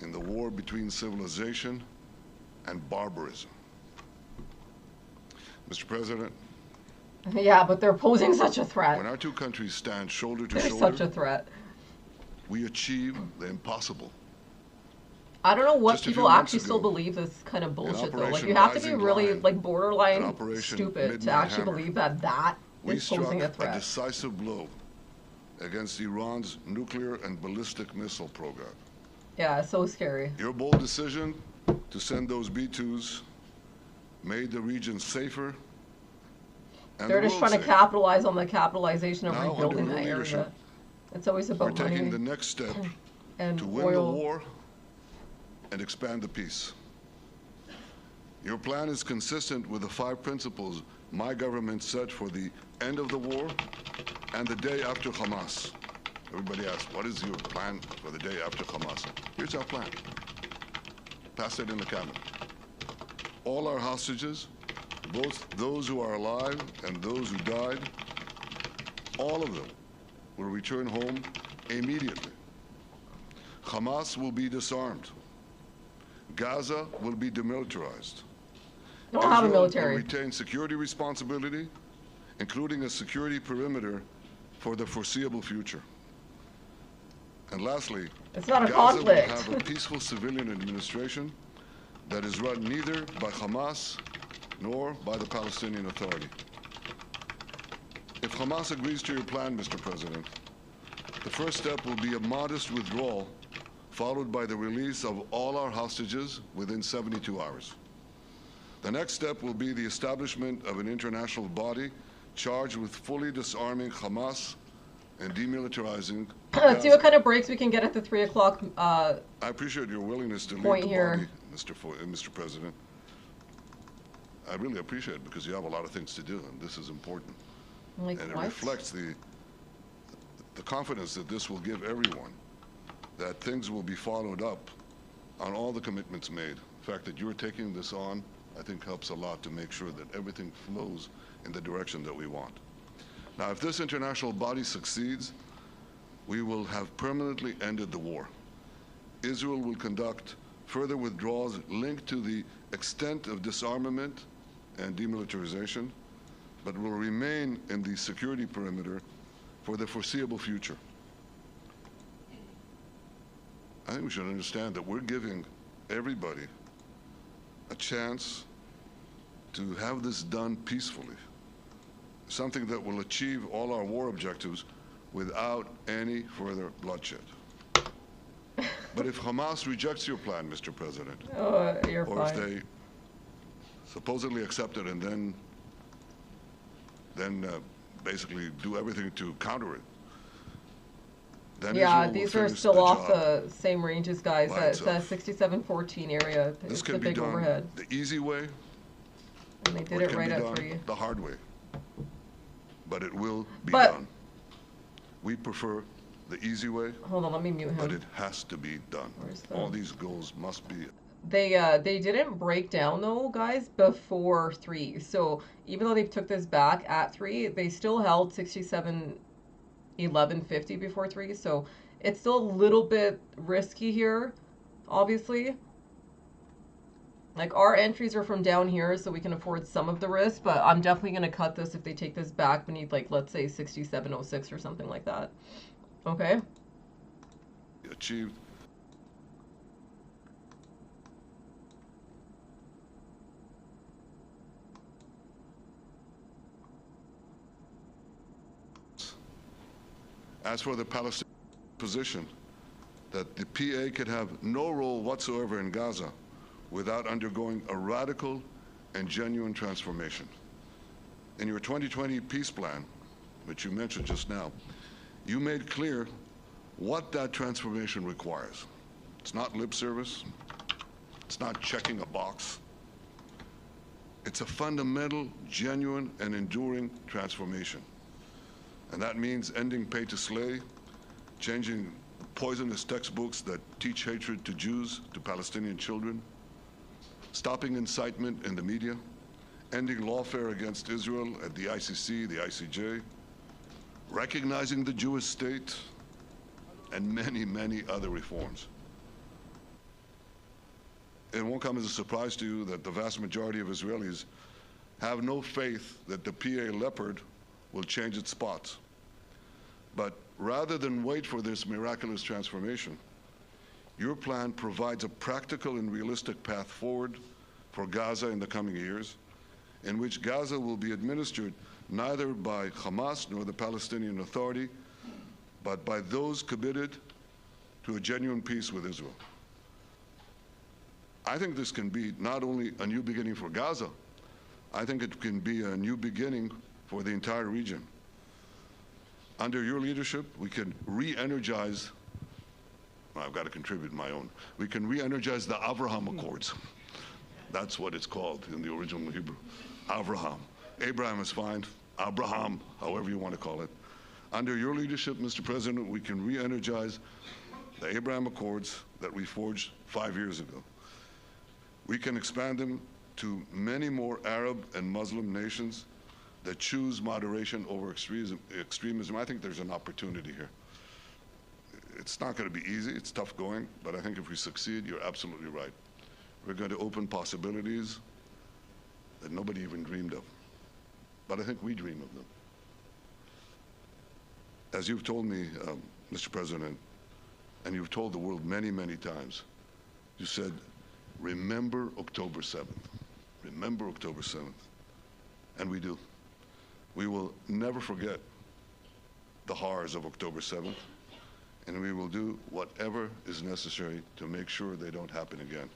in the war between civilization and barbarism. Mr. President, Yeah, but they're posing such a threat. when our two countries stand shoulder to They're shoulder, such a threat. we achieve the impossible. I don't know what Just a few people months actually still ago, believe this kind of bullshit though. Like Operation you have to be Rising really Lion, like borderline and Operation stupid to Midnight actually Hammer, believe that that We is struck posing a a threat. decisive blow against Iran's nuclear and ballistic missile program. Yeah, it's so scary. Your bold decision to send those B-2s made the region safer and They're the just world trying to safer. capitalize on the capitalization of Now, rebuilding under that your area. leadership, It's always We're about taking money the next step and to win the oil. war and expand the peace. Your plan is consistent with the 5 principles my government set for the end of the war and the day after Hamas. Everybody asks, what is your plan for the day after Hamas? Here's our plan. Pass it in the cabinet. All our hostages, both those who are alive and those who died, all of them will return home immediately. Hamas will be disarmed. Gaza will be demilitarized. Don't have a Israel military. will retain security responsibility, including a security perimeter for the foreseeable future. And lastly, It's not a Gaza conflict. will have a peaceful civilian administration that is run neither by Hamas nor by the Palestinian Authority. If Hamas agrees to your plan, Mr. President, the first step will be a modest withdrawal, followed by the release of all our hostages within 72 hours. The next step will be the establishment of an international body charged with fully disarming Hamas and demilitarizing Let's see Gaza. what kind of breaks we can get at the 3 o'clock. I appreciate your willingness to lead Point the here. body, Mr. President. I really appreciate it because you have a lot of things to do, and this is important. Like And it what? reflects the confidence that this will give everyone, that things will be followed up on all the commitments made. The fact that you're taking this on, I think helps a lot to make sure that everything flows in the direction that we want. Now, if this international body succeeds, we will have permanently ended the war. Israel will conduct further withdrawals linked to the extent of disarmament and demilitarization, but will remain in the security perimeter for the foreseeable future. I think we should understand that we're giving everybody a chance to have this done peacefully, something that will achieve all our war objectives without any further bloodshed. But if Hamas rejects your plan, Mr. President, Oh, you're or if fine. they supposedly accept it and then basically do everything to counter it, then Yeah, Israel will these are finish still the off job the same ranges, guys. by That's itself. 6714 area. This It's can a be big done overhead. the easy way, And they or did it it can right be at done 3. the hard way. But it will be But- done. We prefer the easy way, Hold on, let me mute but him. it has to be done. Where's the- All these goals must be. They didn't break down though, guys, before 3. So even though they took this back at 3, they still held 67-11-50 before 3. So it's still a little bit risky here, obviously. Like our entries are from down here, so we can afford some of the risk, but I'm definitely gonna cut this if they take this back beneath, like, let's say 6706 or something like that. Okay? Achieved. As for the Palestinian position, that the PA could have no role whatsoever in Gaza without undergoing a radical and genuine transformation. In your 2020 peace plan, which you mentioned just now, you made clear what that transformation requires. It's not lip service. It's not checking a box. It's a fundamental, genuine, and enduring transformation. And that means ending pay to slay, changing poisonous textbooks that teach hatred to Jews, to Palestinian children, stopping incitement in the media, ending lawfare against Israel at the ICC, the ICJ, recognizing the Jewish state, and many, many other reforms. It won't come as a surprise to you that the vast majority of Israelis have no faith that the PA Leopard will change its spots. But rather than wait for this miraculous transformation, your plan provides a practical and realistic path forward for Gaza in the coming years, in which Gaza will be administered neither by Hamas nor the Palestinian Authority, but by those committed to a genuine peace with Israel. I think this can be not only a new beginning for Gaza, I think it can be a new beginning for the entire region. Under your leadership, we can re-energize, well, I've got to contribute my own, we can re-energize the Abraham Accords. That's what it's called in the original Hebrew, Abraham. Abraham is fine, Abraham, however you want to call it. Under your leadership, Mr. President, we can re-energize the Abraham Accords that we forged 5 years ago. We can expand them to many more Arab and Muslim nations that choose moderation over extremism. I think there's an opportunity here. It's not going to be easy, it's tough going, but I think if we succeed, you're absolutely right. We're going to open possibilities that nobody even dreamed of. But I think we dream of them. As you've told me, Mr. President, and you've told the world many, many times, you said, remember October 7th. Remember October 7th. And we do. We will never forget the horrors of October 7th, and we will do whatever is necessary to make sure they don't happen again.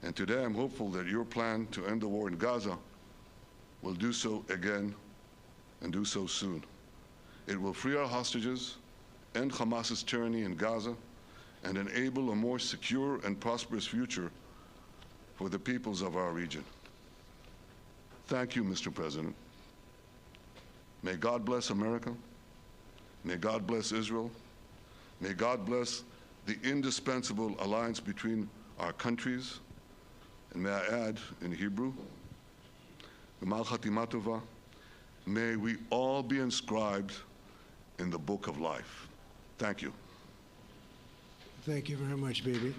And today I'm hopeful that your plan to end the war in Gaza will do so again and do so soon. It will free our hostages, end Hamas's tyranny in Gaza, and enable a more secure and prosperous future for the peoples of our region. Thank you, Mr. President. May God bless America. May God bless Israel. May God bless the indispensable alliance between our countries. And may I add in Hebrew, G'mal Chatima Tova, may we all be inscribed in the book of life. Thank you. Thank you very much, Bibi.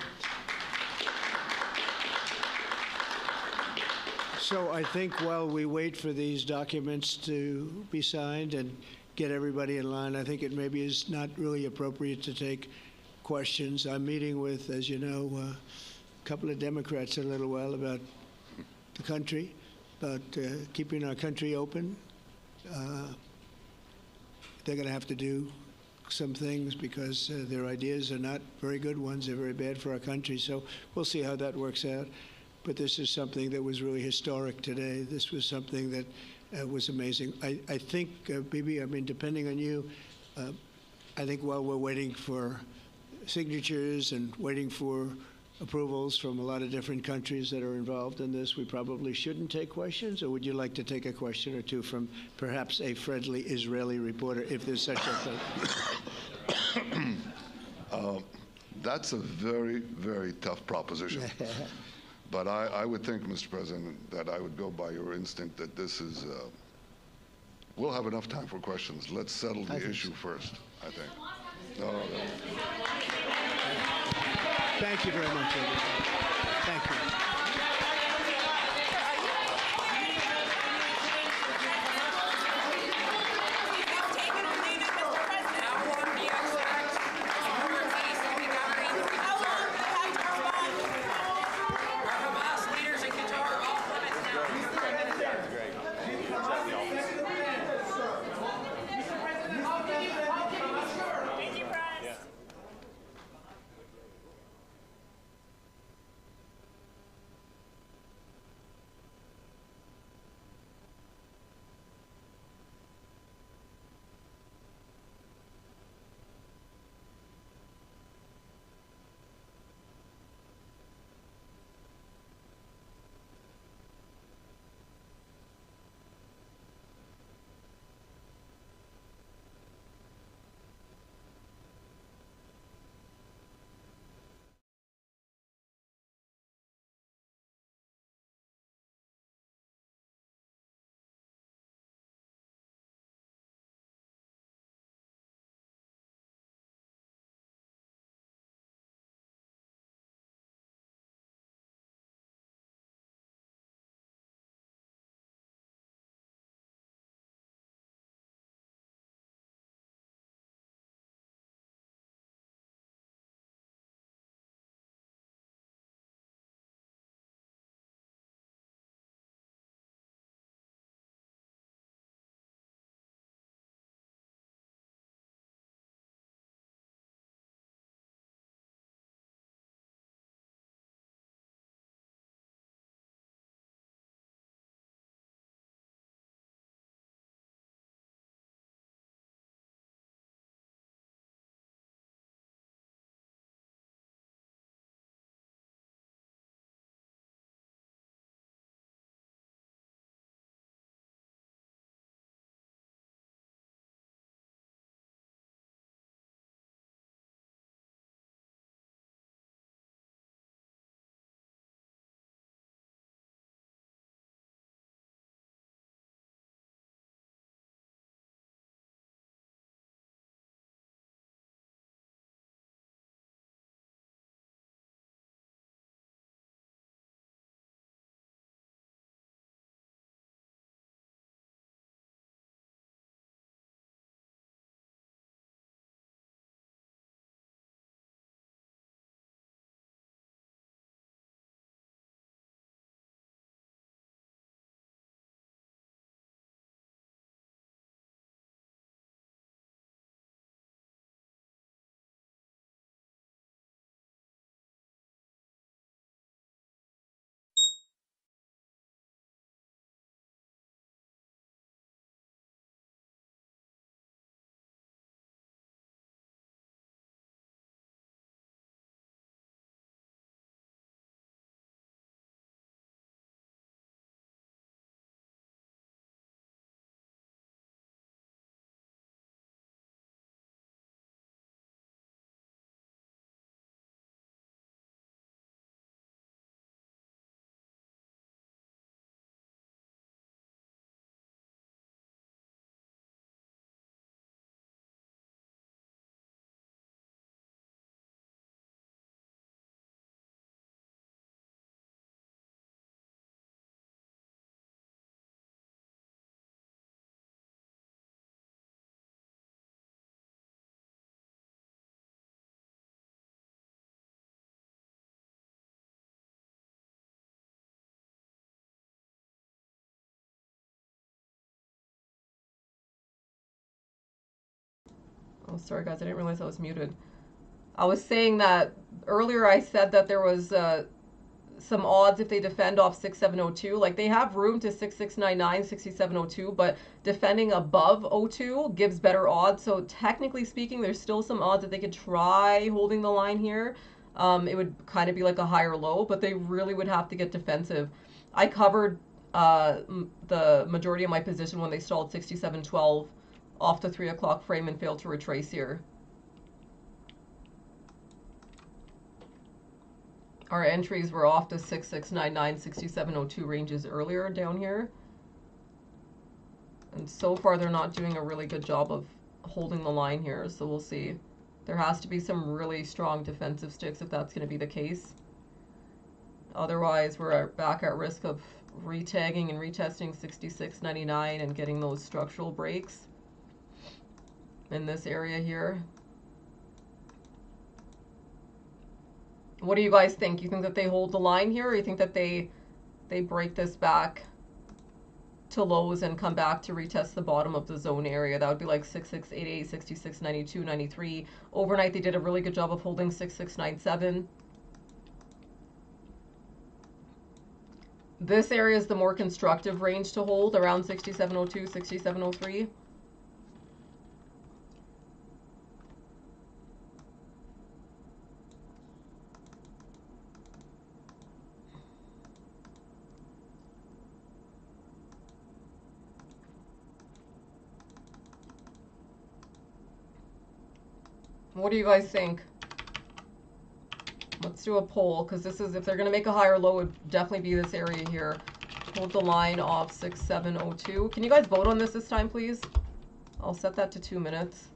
So I think while we wait for these documents to be signed and get everybody in line, I think it maybe is not really appropriate to take questions. I'm meeting with, as you know, a couple of Democrats in a little while about the country, about keeping our country open. They're going to have to do some things because their ideas are not very good ones. They're very bad for our country. So we'll see how that works out. But this is something that was really historic today. This was something that was amazing. I think, Bibi, I mean, depending on you, I think while we're waiting for signatures and waiting for approvals from a lot of different countries that are involved in this, we probably shouldn't take questions? Or would you like to take a question or two from perhaps a friendly Israeli reporter, if there's such a thing? That's a very, very tough proposition. But I would think, Mr. President, that I would go by your instinct that this is, we'll have enough time for questions. Let's settle the issue first, I think. Thank you very much, everybody. Thank you. sorry guys, I didn't realize I was muted. I was saying that earlier I said that there was some odds if they defend off 6702. Like they have room to 6699, 6702, but defending above 02 gives better odds. So technically speaking, there's still some odds that they could try holding the line here. It would kind of be like a higher low, but they really would have to get defensive. I covered the majority of my position when they stalled 6712 off the 3 o'clock frame and failed to retrace here. Our entries were off the 6699, 6702 ranges earlier down here. And so far they're not doing a really good job of holding the line here, so we'll see. There has to be some really strong defensive sticks if that's going to be the case. Otherwise, we're back at risk of retagging and retesting 6699 and getting those structural breaks in this area here. What do you guys think? You think that they hold the line here, or you think that they break this back to lows and come back to retest the bottom of the zone area? That would be like 6688, 6692, 93. Overnight, they did a really good job of holding 6697. This area is the more constructive range to hold, around 6702, 6703. What do you guys think? Let's do a poll, because this is, if they're going to make a higher low, it would definitely be this area here. Hold the line off 6702. Can you guys vote on this time, please? I'll set that to 2 minutes.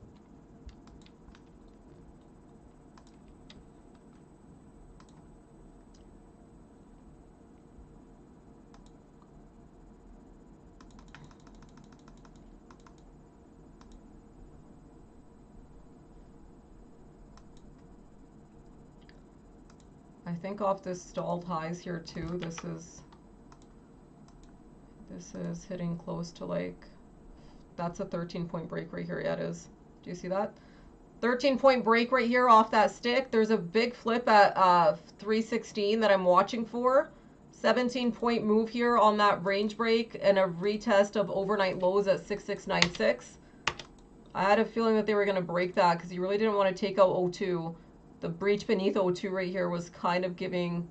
I think off this stalled highs here too, this is hitting close to like, that's a 13-point break right here. Yeah, it is. Do you see that? 13-point break right here off that stick. There's a big flip at 316 that I'm watching for. 17-point move here on that range break and a retest of overnight lows at 6696. I had a feeling that they were going to break that because you really didn't want to take out 02. The breach beneath 02 right here was kind of giving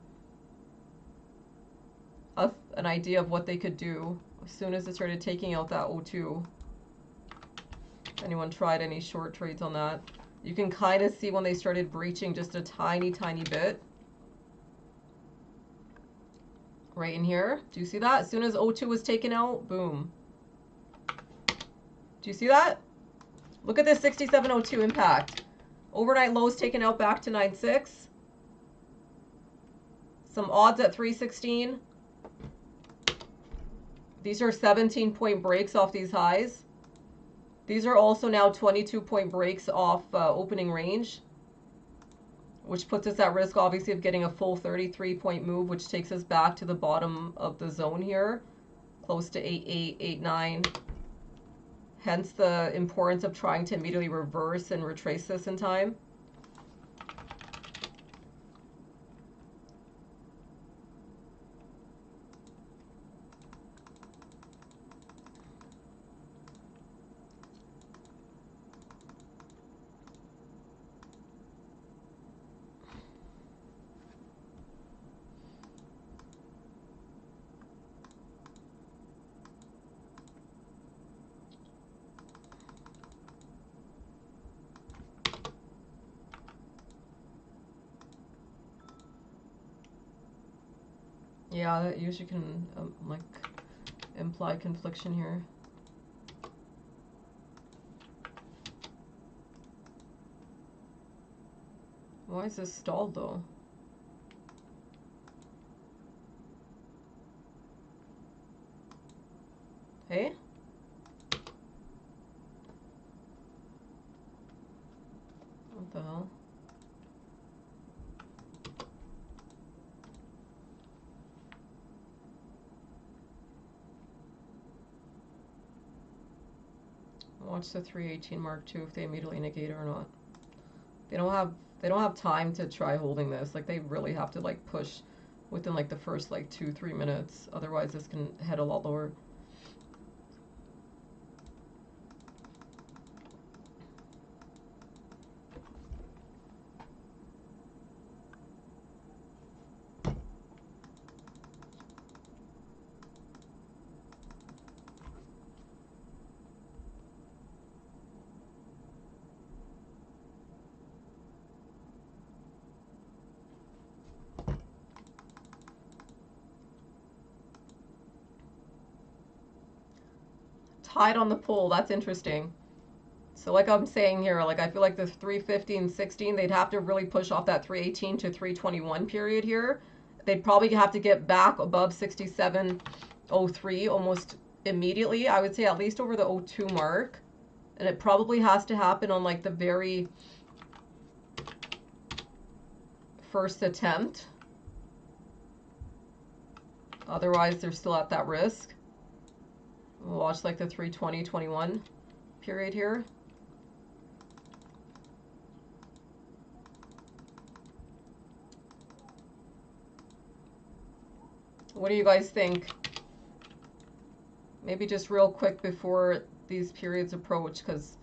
an idea of what they could do as soon as it started taking out that 02. If anyone tried any short trades on that, you can kind of see when they started breaching just a tiny bit. Right in here. Do you see that? As soon as 02 was taken out, boom. Do you see that? Look at this 6702 impact. Overnight lows taken out back to 96. Some odds at 316. These are 17-point breaks off these highs. These are also now 22-point breaks off opening range, which puts us at risk, obviously, of getting a full 33-point move, which takes us back to the bottom of the zone here, close to 88, 89. Hence the importance of trying to immediately reverse and retrace this in time. Yeah, that usually can like imply confliction here. Why is this stalled though? Hey? What the hell? Watch the 318 mark too if they immediately negate it or not. They don't have time to try holding this. Like they really have to like push within like the first like 2-3 minutes. Otherwise this can head a lot lower. Tied on the pull, that's interesting. So like I'm saying here, like I feel like the 315, 16, they'd have to really push off that 318 to 321 period here. They'd probably have to get back above 67.03 almost immediately. I would say at least over the 02 mark. And it probably has to happen on like the very first attempt. Otherwise, they're still at that risk. We'll watch like the 320, 21 period here. What do you guys think? Maybe just real quick before these periods approach, because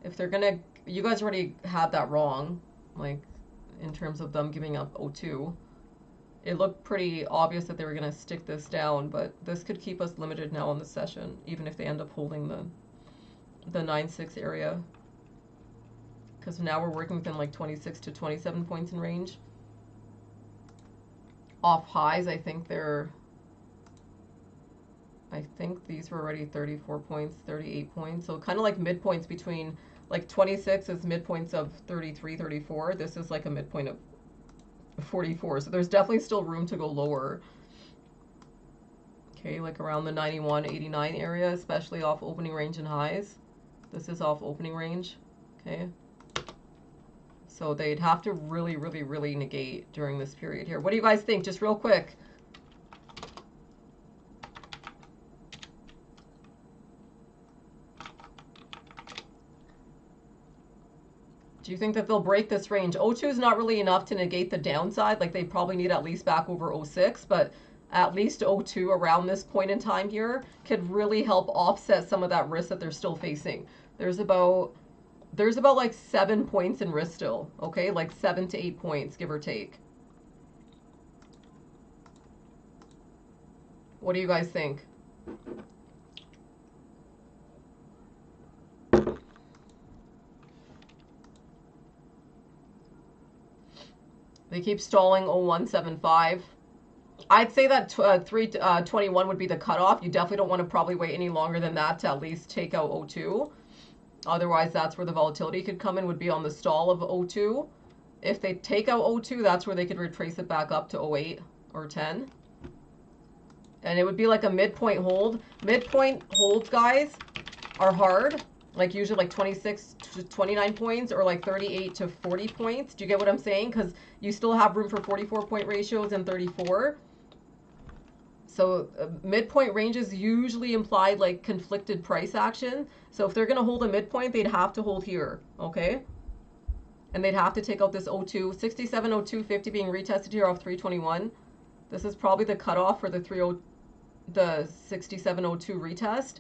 if they're gonna, you guys already had that wrong, like in terms of them giving up 02. It looked pretty obvious that they were going to stick this down, but this could keep us limited now on the session, even if they end up holding the 9-6 area. Because now we're working within like 26 to 27 points in range. Off highs, I think these were already 34 points, 38 points. So kind of like midpoints between, like 26 is midpoints of 33, 34. This is like a midpoint of 44, so there's definitely still room to go lower. Okay, like around the 91, 89 area, especially off opening range and highs. This is off opening range, okay? So they'd have to really, really, really negate during this period here. What do you guys think? Just real quick. Do you think that they'll break this range? 02 is not really enough to negate the downside. Like they probably need at least back over 06, but at least 02 around this point in time here could really help offset some of that risk that they're still facing. There's about like 7 points in risk still, okay? Like 7 to 8 points, give or take. What do you guys think? They keep stalling 0175. I'd say that 321 would be the cutoff. You definitely don't want to probably wait any longer than that to at least take out 02. Otherwise, that's where the volatility could come in, would be on the stall of 02. If they take out 02, that's where they could retrace it back up to 08 or 10. And it would be like a midpoint hold. Midpoint holds, guys, are hard. Like usually like 26 to 29 points or like 38 to 40 points. Do you get what I'm saying? Because you still have room for 44-point ratios and 34. So midpoint ranges usually imply like conflicted price action. So if they're going to hold a midpoint, they'd have to hold here, okay? And they'd have to take out this 02. 67.0250 being retested here off 321. This is probably the cutoff for the 67.02 retest.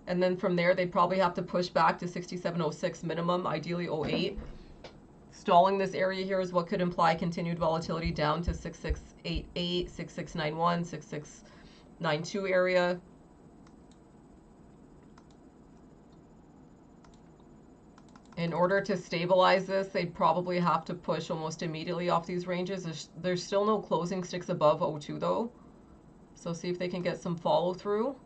And then from there, they'd probably have to push back to 67.06 minimum, ideally 08. Stalling this area here is what could imply continued volatility down to 6688, 6691, 6692 area. In order to stabilize this, they'd probably have to push almost immediately off these ranges. There's still no closing sticks above 02 though. So see if they can get some follow through.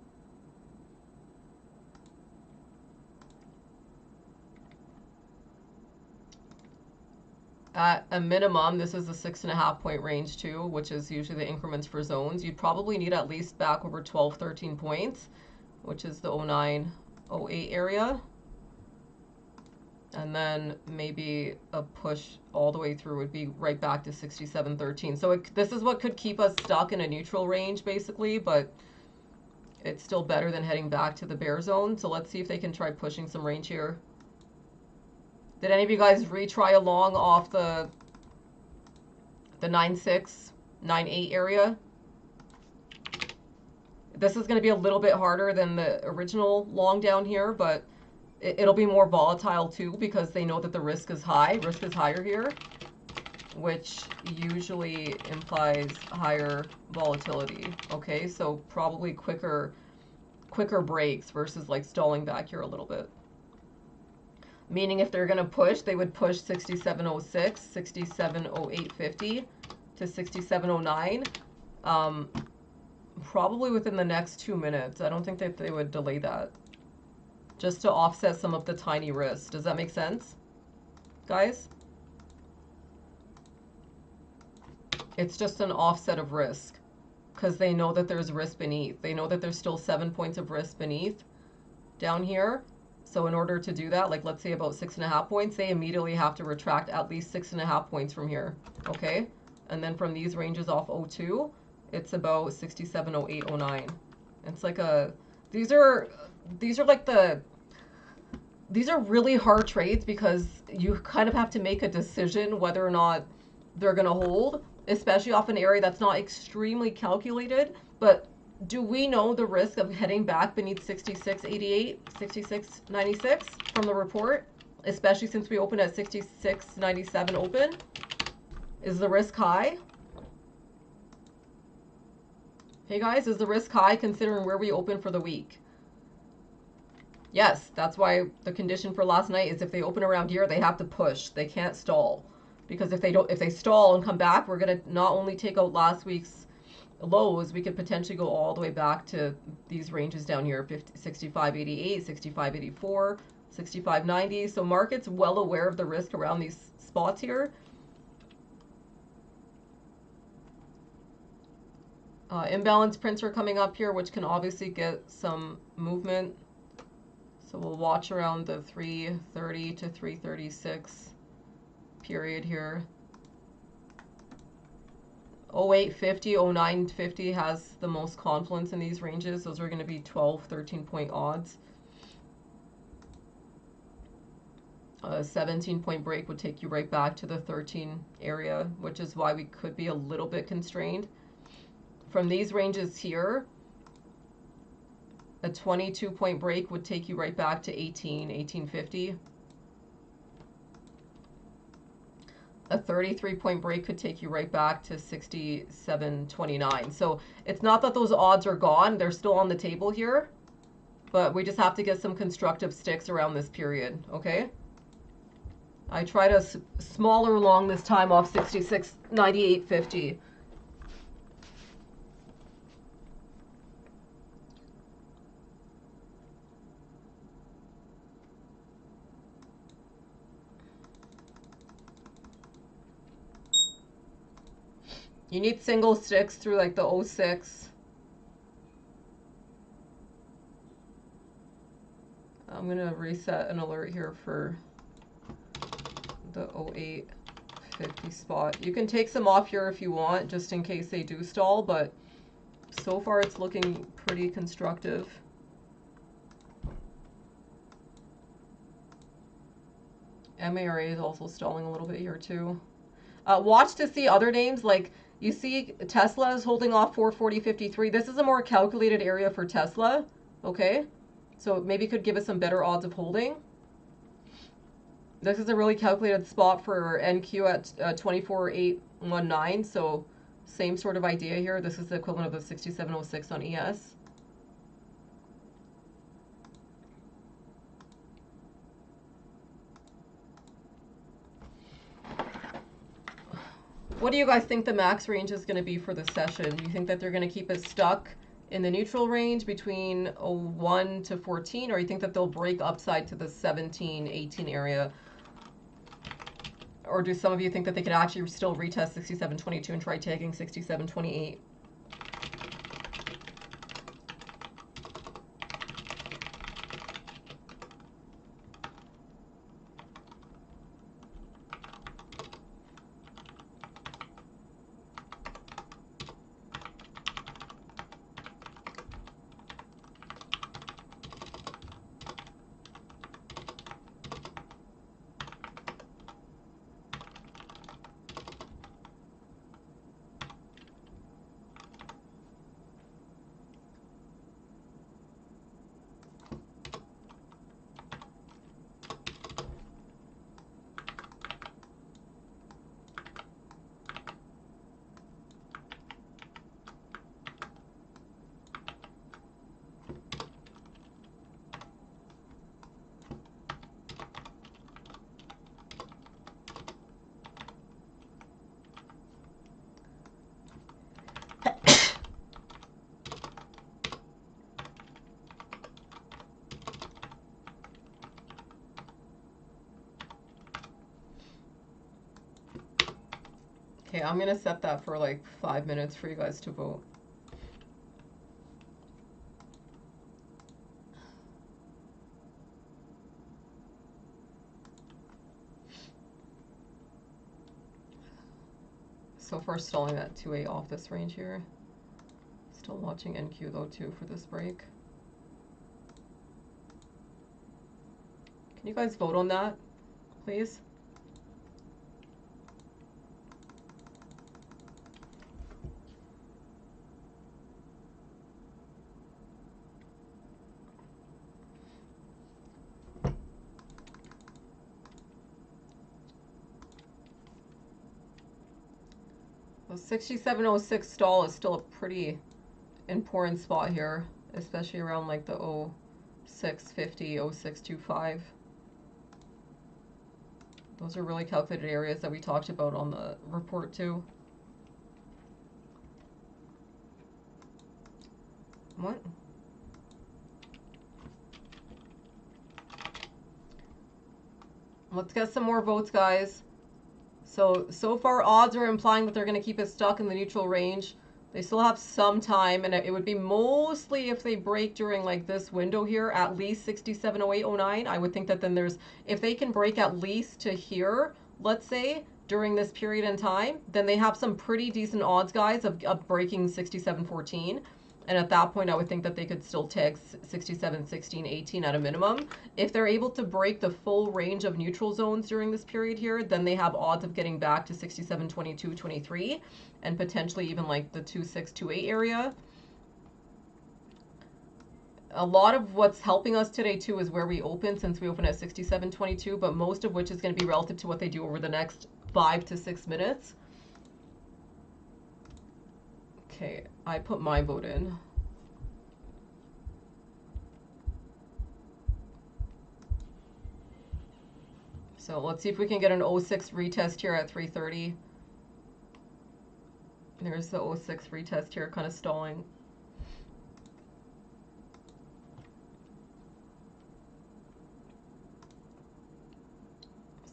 At a minimum, this is a 6.5 point range too, which is usually the increments for zones. You'd probably need at least back over 12, 13 points, which is the 09, 08 area. And then maybe a push all the way through would be right back to 67.13. So this is what could keep us stuck in a neutral range basically, but it's still better than heading back to the bear zone. So let's see if they can try pushing some range here. Did any of you guys retry along off the 9.6, 9.8 area? This is going to be a little bit harder than the original long down here, but it'll be more volatile too because they know that the risk is high. Risk is higher here, which usually implies higher volatility. Okay, so probably quicker breaks versus like stalling back here a little bit. Meaning if they're going to push, they would push 6706, 670850 to 6709. Probably within the next 2 minutes. I don't think that they would delay that. Just to offset some of the tiny risk. Does that make sense, guys? It's just an offset of risk. Because they know that there's risk beneath. They know that there's still 7 points of risk beneath down here. So in order to do that, like let's say about 6.5 points, they immediately have to retract at least 6.5 points from here. Okay? And then from these ranges off 02, it's about 67, 08, 09. It's like a, these are really hard trades because you kind of have to make a decision whether or not they're going to hold, especially off an area that's not extremely calculated. But do we know the risk of heading back beneath 66.88, 66.96 from the report, especially since we opened at 66.97 open? Is the risk high? Hey guys, is the risk high considering where we open for the week? Yes, that's why the condition for last night is if they open around here, they have to push. They can't stall. Because if they stall and come back, we're going to not only take out last week's lows, we could potentially go all the way back to these ranges down here, 65.88, 65.84, 65.90. So market's well aware of the risk around these spots here. Imbalance prints are coming up here, which can obviously get some movement. So we'll watch around the 330 to 336 period here. 0850, 0950 has the most confluence in these ranges. Those are going to be 12, 13 point odds. A 17 point break would take you right back to the 13 area, which is why we could be a little bit constrained. From these ranges here, a 22 point break would take you right back to 1850. A 33 point break could take you right back to 67.29. So it's not that those odds are gone. They're still on the table here. But we just have to get some constructive sticks around this period, okay? I tried a smaller long this time off 66.9850. You need single sticks through like the 06. I'm going to reset an alert here for the 0850 spot. You can take some off here if you want, just in case they do stall, but so far it's looking pretty constructive. MARA is also stalling a little bit here too. Watch to see other names, like you see Tesla is holding off 440.53. This is a more calculated area for Tesla, okay? So maybe could give us some better odds of holding. This is a really calculated spot for NQ at 24.819, so same sort of idea here. This is the equivalent of the 67.06 on ES. What do you guys think the max range is going to be for the session? Do you think that they're going to keep it stuck in the neutral range between 01 to 14, or you think that they'll break upside to the 17, 18 area? Or do some of you think that they could actually still retest 67.22 and try tagging 67.28? Okay, I'm gonna set that for like 5 minutes for you guys to vote. So far stalling that 2-8 off this range here. Still watching NQ though too for this break. Can you guys vote on that, please? The 6706 stall is still a pretty important spot here, especially around like the 0650, 0625. Those are really calculated areas that we talked about on the report too. What? Let's get some more votes, guys. So far odds are implying that they're going to keep it stuck in the neutral range. They still have some time, and it would be mostly if they break during like this window here, at least 670809. I would think that then there's, if they can break at least to here, let's say, during this period in time, then they have some pretty decent odds, guys, of breaking 6714. And at that point, I would think that they could still tag 67, 16, 18 at a minimum. If they're able to break the full range of neutral zones during this period here, then they have odds of getting back to 67, 22, 23, and potentially even like the 26, 28 area. A lot of what's helping us today too is where we open, since we open at 67.22, but most of which is going to be relative to what they do over the next 5 to 6 minutes. Okay, I put my vote in. So let's see if we can get an 06 retest here at 3:30. There's the 06 retest here, kind of stalling.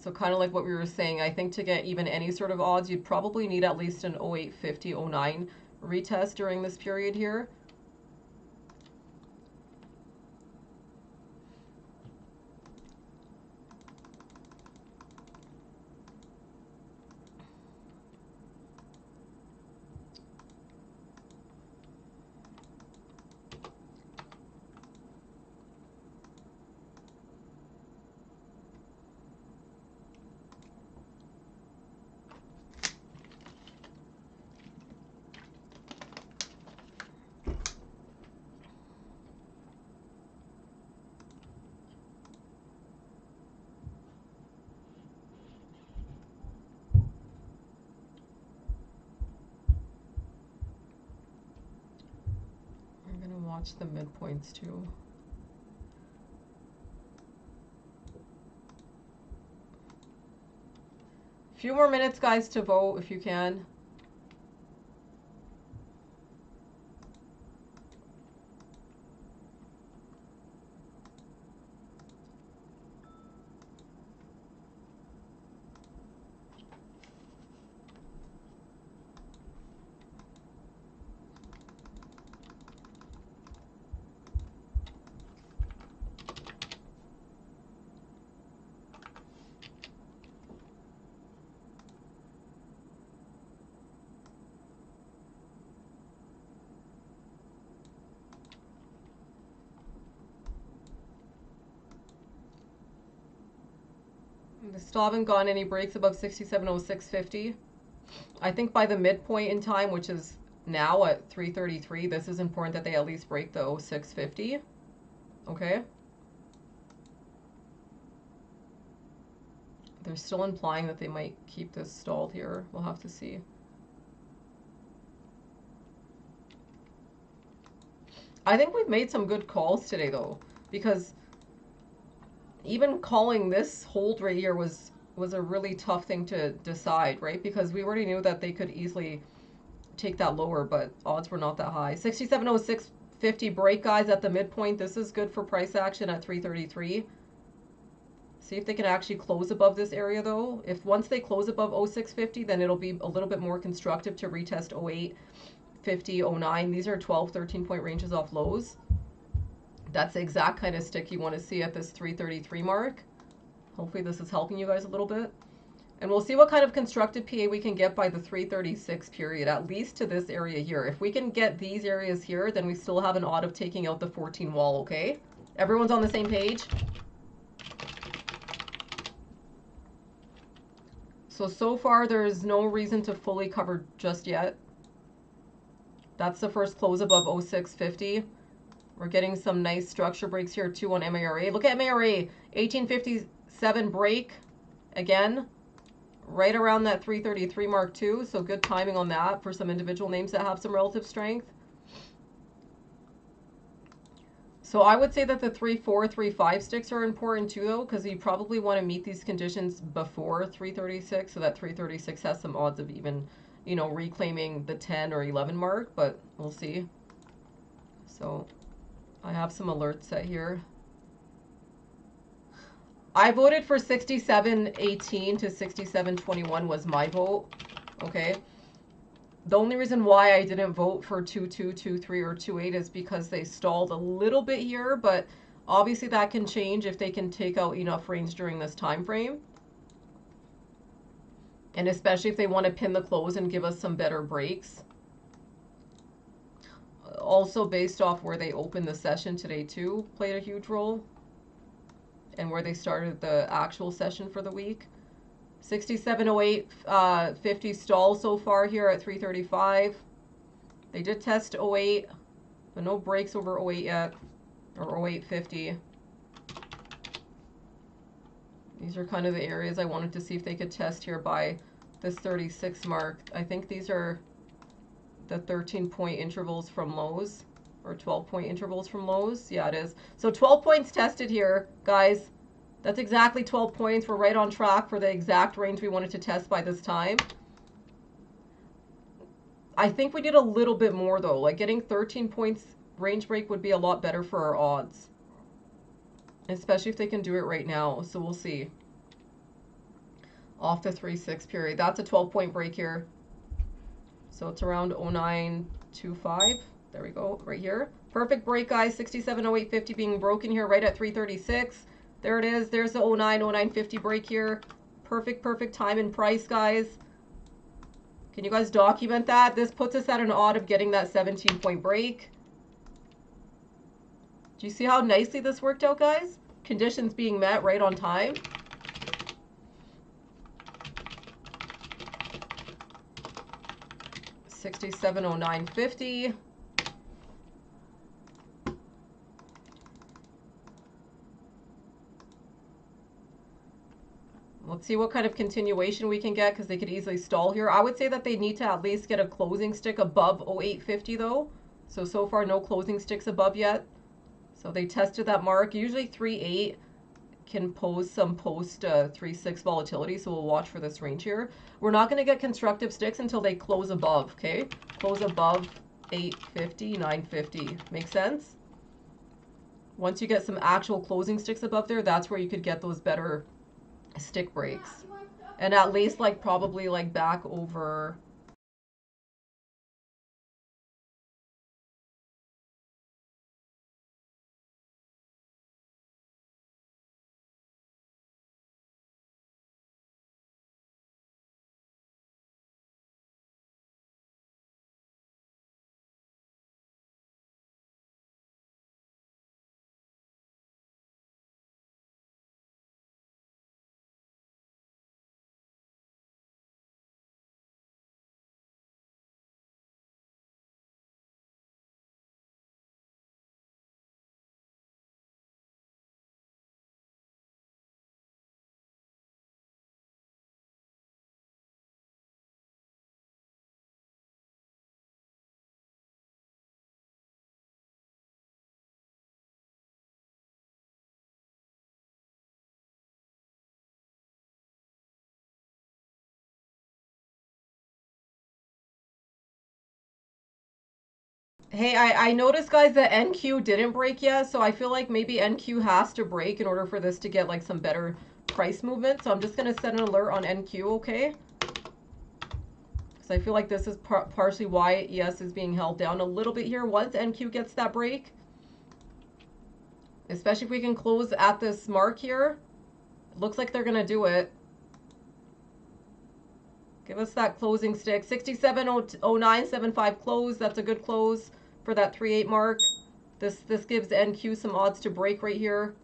So kind of like what we were saying, I think to get even any sort of odds, you'd probably need at least an 0850, 09 retest during this period here. Watch the midpoints too. A few more minutes, guys, to vote if you can. They still haven't gotten any breaks above 6706.50. I think by the midpoint in time, which is now at 3:33, this is important that they at least break the 0650. Okay? They're still implying that they might keep this stalled here. We'll have to see. I think we've made some good calls today, though, because even calling this hold right here was a really tough thing to decide, right? Because we already knew that they could easily take that lower, but odds were not that high. 6706.50 break, guys, at the midpoint. This is good for price action at 333. See if they can actually close above this area though. If once they close above 0650, then it'll be a little bit more constructive to retest 0850, 09. These are 12, 13 point ranges off lows. That's the exact kind of stick you want to see at this 333 mark. Hopefully this is helping you guys a little bit. And we'll see what kind of constructive PA we can get by the 336 period, at least to this area here. If we can get these areas here, then we still have an odd of taking out the 14 wall, okay? Everyone's on the same page? So far there's no reason to fully cover just yet. That's the first close above 0650. We're getting some nice structure breaks here too on MARA. Look at MARA, 1857 break again, right around that 333 mark too. So good timing on that for some individual names that have some relative strength. So I would say that the 3-4, 3-5 sticks are important too though, because you probably want to meet these conditions before 336, so that 336 has some odds of even, you know, reclaiming the 10 or 11 mark, but we'll see. So I have some alerts set here. I voted for 67.18 to 67.21 was my vote. Okay. The only reason why I didn't vote for 2.2, 2.3, or 2.8 is because they stalled a little bit here, but obviously that can change if they can take out enough range during this time frame. And especially if they want to pin the close and give us some better breaks. Also based off where they opened the session today too, played a huge role. And where they started the actual session for the week. 67.08, 50 stall so far here at 335. They did test 08, but no breaks over 08 yet, or 08.50. These are kind of the areas I wanted to see if they could test here by this 36 mark. I think these are the 13-point intervals from lows, or 12-point intervals from lows. Yeah, it is. So 12 points tested here, guys. That's exactly 12 points. We're right on track for the exact range we wanted to test by this time. I think we did a little bit more though. Like getting 13 points range break would be a lot better for our odds. Especially if they can do it right now. So we'll see. Off the 3-6 period. That's a 12-point break here. So it's around 0925. There we go. Right here. Perfect break, guys. 67.0850 being broken here right at 336. There it is. There's the 09.0950 break here. Perfect time and price, guys. Can you guys document that? This puts us at an odd of getting that 17-point break. Do you see how nicely this worked out, guys? Conditions being met right on time. $67.0950. Let's see what kind of continuation we can get because they could easily stall here. I would say that they need to at least get a closing stick above 0850 though. So far no closing sticks above yet. So they tested that mark. Usually 3.8 can pose some post 3.6 volatility. So we'll watch for this range here. We're not going to get constructive sticks until they close above. Okay. Close above 850, 950. Make sense? Once you get some actual closing sticks above there, that's where you could get those better stick breaks. And at least like probably like back over Hey, I noticed, guys, that NQ didn't break yet, so I feel like maybe NQ has to break in order for this to get like some better price movement. So I'm just going to set an alert on NQ, okay? Because I feel like this is partially why ES is being held down a little bit here. Once NQ gets that break, especially if we can close at this mark here, it looks like they're going to do it. Give us that closing stick. 67.0975 close. That's a good close for that 3.8 mark. This gives NQ some odds to break right here.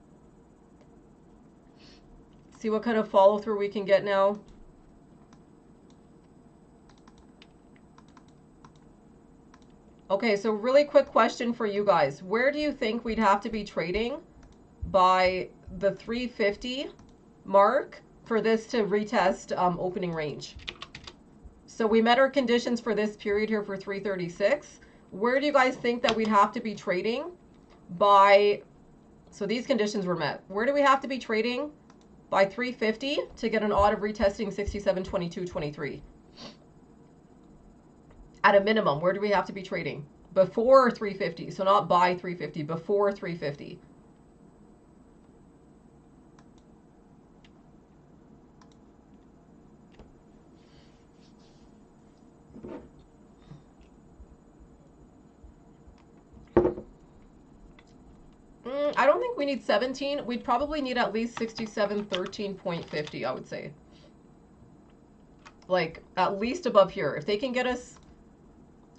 See what kind of follow through we can get now. Okay, so really quick question for you guys. Where do you think we'd have to be trading by the 350 mark for this to retest opening range? So we met our conditions for this period here for 336. Where do you guys think that we'd have to be trading by, so these conditions were met. Where do we have to be trading by 350 to get an odd of retesting 67.22.23? At a minimum, where do we have to be trading? Before 350, so not by 350, before 350. I don't think we need 17. We'd probably need at least 67.13.50, I would say. Like, at least above here. If they can get us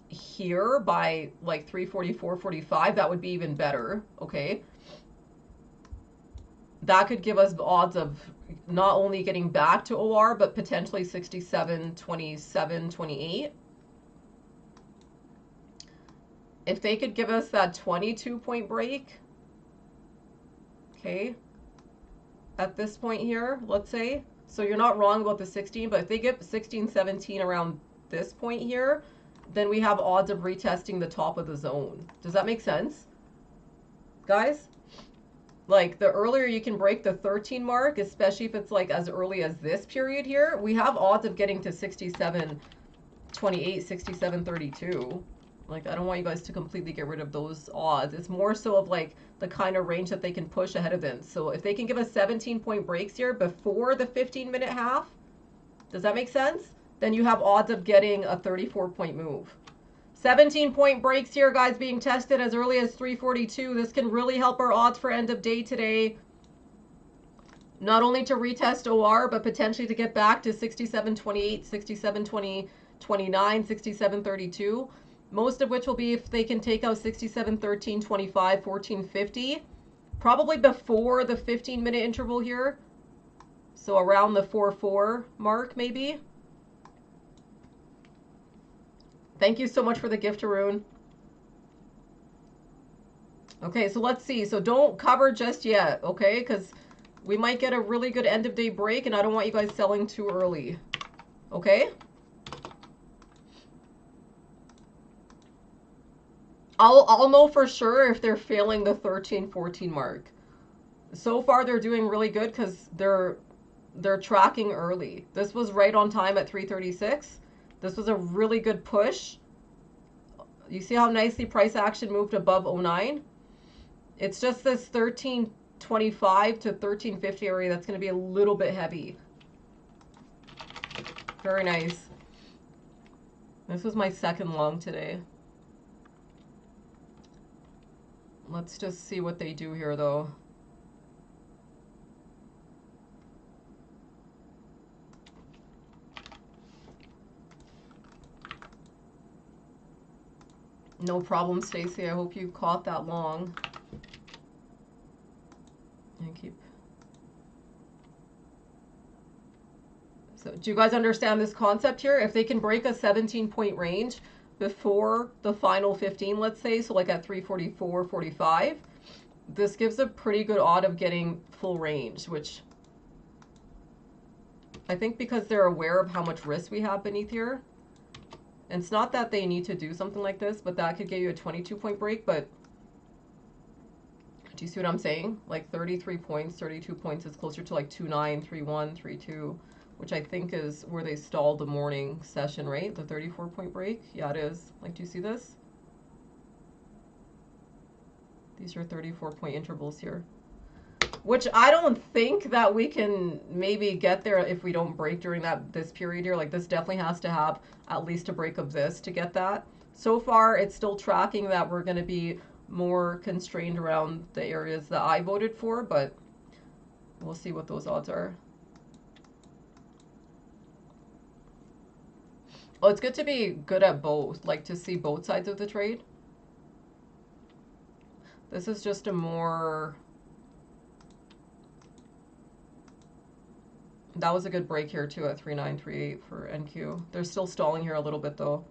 here by, like, 344.45, that would be even better, okay? That could give us odds of not only getting back to OR, but potentially 67.27.28. If they could give us that 22-point break, okay, at this point here, let's say, so you're not wrong about the 16, but if they get 16, 17 around this point here, then we have odds of retesting the top of the zone. Does that make sense, guys? Like, the earlier you can break the 13 mark, especially if it's like as early as this period here, we have odds of getting to 67.28, 67.32. Like, I don't want you guys to completely get rid of those odds. It's more so of like the kind of range that they can push ahead of them. So if they can give us 17-point breaks here before the 15-minute half, does that make sense? Then you have odds of getting a 34-point move. 17-point breaks here, guys, being tested as early as 342. This can really help our odds for end of day today. Not only to retest OR, but potentially to get back to 67.28, 67.29, 67.32. Most of which will be if they can take out 67.13.25, 14.50. Probably before the 15-minute interval here. So around the 4.4 mark, maybe. Thank you so much for the gift, Haroon. Okay, so let's see. So don't cover just yet, okay? Because we might get a really good end of day break, and I don't want you guys selling too early. Okay? I'll know for sure if they're failing the 13-14 mark. So far, they're doing really good because they're tracking early. This was right on time at 336. This was a really good push. You see how nicely price action moved above 09? It's just this 13.25 to 13.50 area that's going to be a little bit heavy. Very nice. This was my second long today. Let's just see what they do here, though. No problem, Stacy. I hope you caught that long. And keep. So, do you guys understand this concept here? If they can break a 17-point range before the final 15, let's say, so like at 344.45, this gives a pretty good odd of getting full range, which I think because they're aware of how much risk we have beneath here. And it's not that they need to do something like this, but that could get you a 22-point break. But do you see what I'm saying? Like 33 points, 32 points is closer to like 2.9, 3.1, 3.2, which I think is where they stalled the morning session, right? The 34-point break. Yeah, it is. Like, do you see this? These are 34-point intervals here. Which I don't think that we can maybe get there if we don't break during this period here. Like this definitely has to have at least a break of this to get that. So far, it's still tracking that we're going to be more constrained around the areas that I voted for, but we'll see what those odds are. Well, it's good to be good at both, like to see both sides of the trade. This is just a more... That was a good break here too at 3938 for NQ. They're still stalling here a little bit though.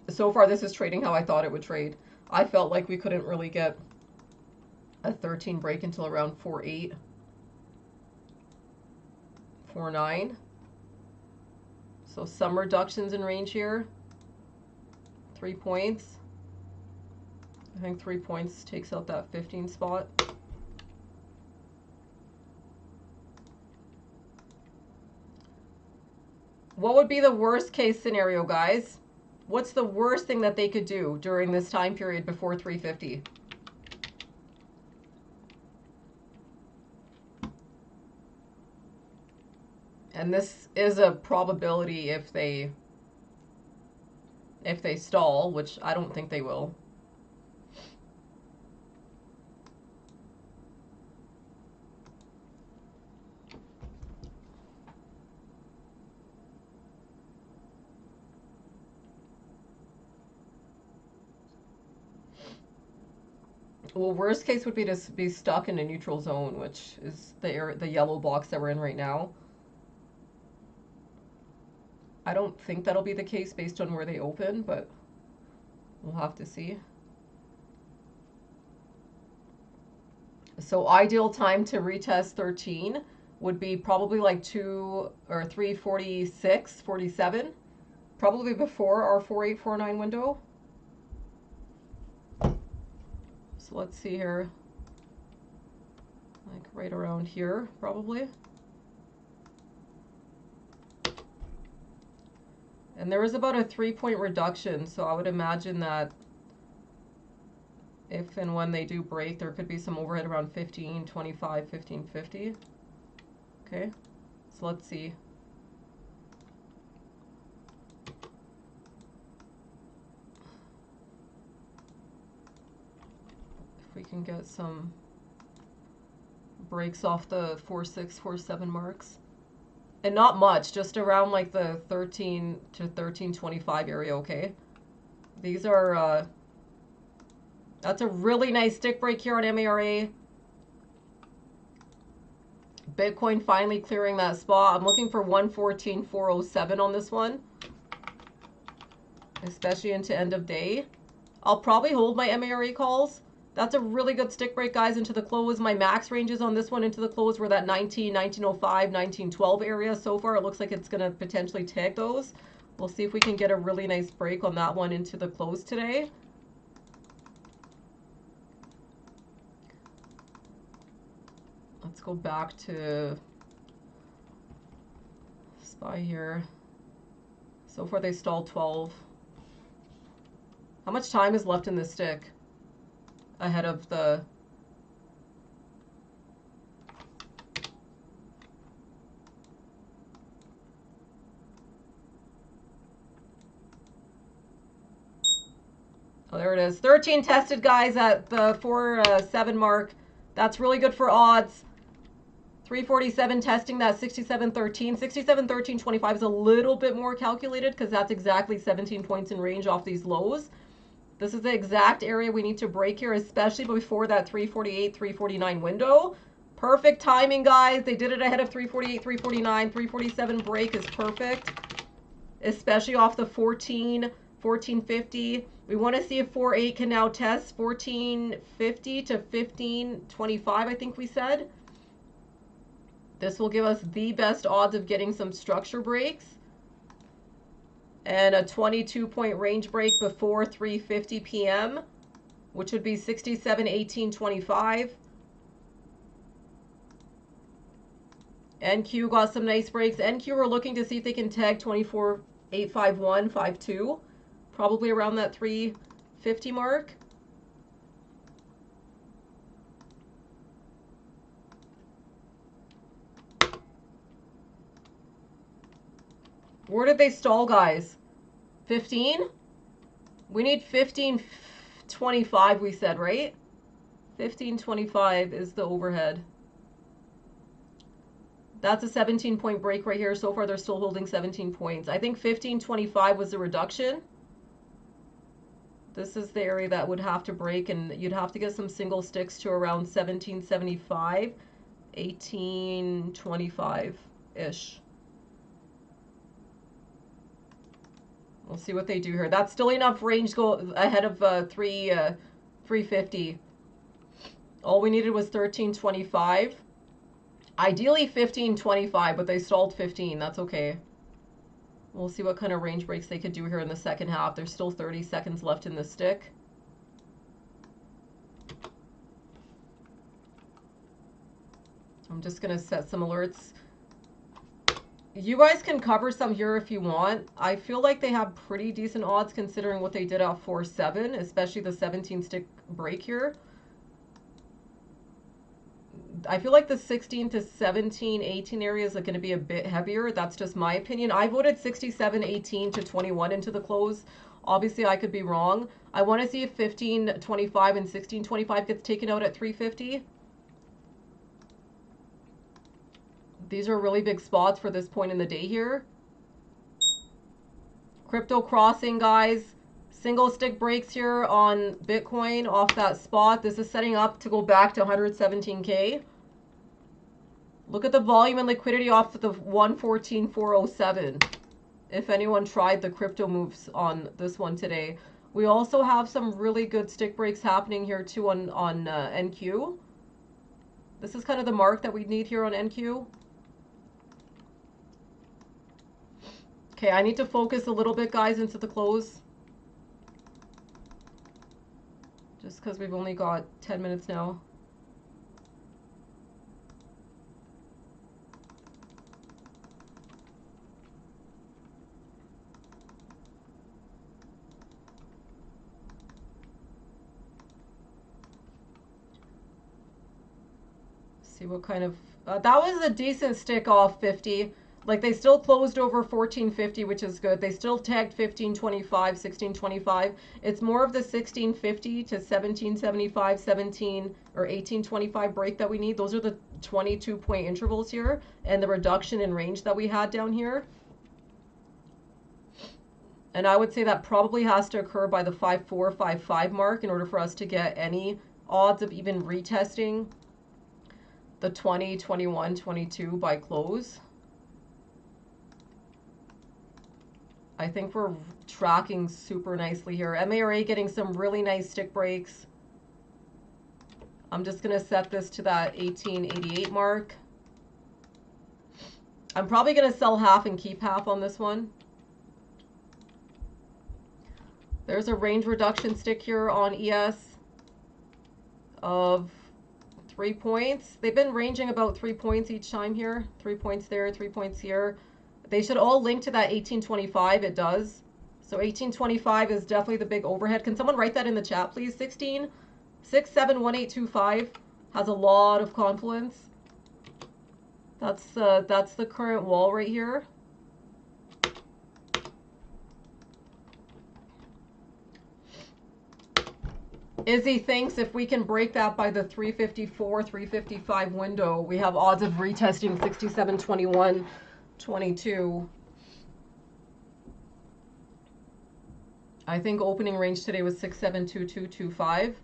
So far this is trading how I thought it would trade. I felt like we couldn't really get a 13 break until around 4.8, 4.9. So some reductions in range here. 3 points. I think 3 points takes out that 15 spot. What would be the worst case scenario, guys? What's the worst thing that they could do during this time period before 350? And this is a probability if they stall, which I don't think they will. Well, worst case would be to be stuck in a neutral zone, which is the yellow box that we're in right now. I don't think that'll be the case based on where they open, but we'll have to see. So ideal time to retest 13 would be probably like 2 or 346, 47, probably before our 4849 window. So let's see here, like right around here, probably. And there was about a 3-point reduction, so I would imagine that if and when they do break, there could be some overhead around 1525, 1550. Okay, so let's see. If we can get some breaks off the 46, 47 marks. And not much, just around like the 13 to 1325 area, okay? These are, that's a really nice stick break here on MARA. Bitcoin finally clearing that spot. I'm looking for 114.407 on this one, especially into end of day. I'll probably hold my MARA calls. That's a really good stick break, guys, into the close. My max ranges on this one into the close were that 19, 1905, 1912 area. So far, it looks like it's going to potentially tag those. We'll see if we can get a really nice break on that one into the close today. Let's go back to SPY here. So far, they stalled 12. How much time is left in this stick? Ahead of the... Oh, there it is. 13 tested, guys, at the 4.7 mark. That's really good for odds. 347 testing that 67.13. 67.13.25 is a little bit more calculated because that's exactly 17 points in range off these lows. This is the exact area we need to break here, especially before that 348, 349 window. Perfect timing, guys. They did it ahead of 348, 349. 347 break is perfect, especially off the 14, 1450. We want to see if 4.8 can now test 1450 to 1525, I think we said. This will give us the best odds of getting some structure breaks. And a 22-point range break before 3:50 p.m., which would be 67.18.25. NQ got some nice breaks. NQ are looking to see if they can tag 24.851, 52, probably around that 3:50 mark. Where did they stall, guys? 15? We need 15.25, we said, right? 15.25 is the overhead. That's a 17-point break right here. So far, they're still holding 17 points. I think 15.25 was the reduction. This is the area that would have to break, and you'd have to get some single sticks to around 17.75, 18.25-ish. We'll see what they do here. That's still enough range to go ahead of 350. All we needed was 13.25. Ideally 15.25, but they stalled 15. That's okay. We'll see what kind of range breaks they could do here in the second half. There's still 30 seconds left in the stick. I'm just going to set some alerts. You guys can cover some here if you want. I feel like they have pretty decent odds considering what they did at 4-7, especially the 17 stick break here. I feel like the 16 to 17, 18 areas are going to be a bit heavier. That's just my opinion. I voted 67, 18 to 21 into the close. Obviously, I could be wrong. I want to see if 15, 25 and 16, 25 gets taken out at 350. These are really big spots for this point in the day here. Crypto crossing, guys. Single stick breaks here on Bitcoin off that spot. This is setting up to go back to 117K. Look at the volume and liquidity off of the 114.407. If anyone tried the crypto moves on this one today. We also have some really good stick breaks happening here too on NQ. This is kind of the mark that we need here on NQ. Okay, I need to focus a little bit, guys, into the close. Just because we've only got 10 minutes now. See what kind of... that was a decent stick off 50. Like, they still closed over 1450, which is good. They still tagged 1525, 1625. It's more of the 1650 to 1775, 17 or 1825 break that we need. Those are the 22-point intervals here, and the reduction in range that we had down here. And I would say that probably has to occur by the 5.4, 5.5 mark in order for us to get any odds of even retesting the 20, 21, 22 by close. I think we're tracking super nicely here. MARA getting some really nice stick breaks. I'm just going to set this to that 1888 mark. I'm probably going to sell half and keep half on this one. There's a range reduction stick here on ES of 3 points. They've been ranging about 3 points each time here. 3 points there, 3 points here. They should all link to that 1825. It does. So 1825 is definitely the big overhead. Can someone write that in the chat, please? 16, 671825 has a lot of confluence. That's the current wall right here. Izzy thinks if we can break that by the 354, 355 window, we have odds of retesting 6721. 22. I think opening range today was 672225.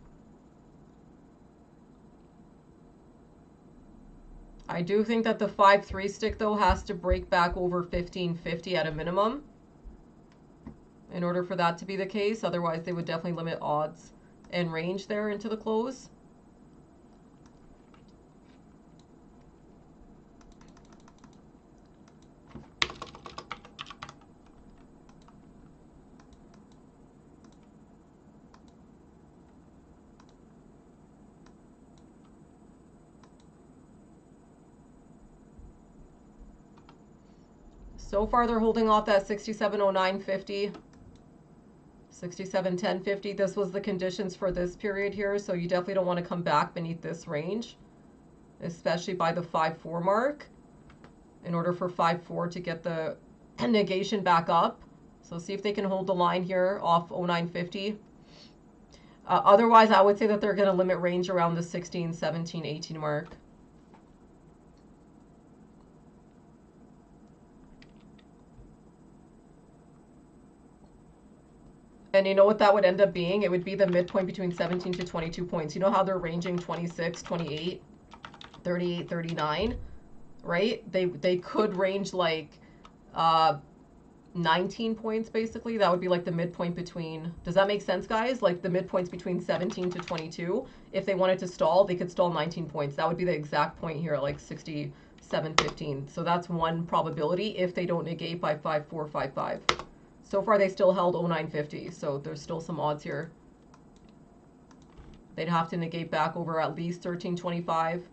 I do think that the 5-3 stick though has to break back over 1550 at a minimum in order for that to be the case. Otherwise they would definitely limit odds and range there into the close. So far, they're holding off that 6709.50, 6710.50. This was the conditions for this period here, so you definitely don't want to come back beneath this range, especially by the 5.4 mark, in order for 5.4 to get the and negation back up. So see if they can hold the line here off 0950. Otherwise, I would say that they're going to limit range around the 16, 17, 18 mark. And you know what that would end up being? It would be the midpoint between 17 to 22 points. You know how they're ranging 26, 28, 38, 39, right? They could range like 19 points basically. That would be like the midpoint between, does that make sense, guys? Like the midpoints between 17 to 22. If they wanted to stall, they could stall 19 points. That would be the exact point here, like 67.15. So that's one probability if they don't negate by 5455. So far they still held 0950, so there's still some odds here. They'd have to negate back over at least 1325.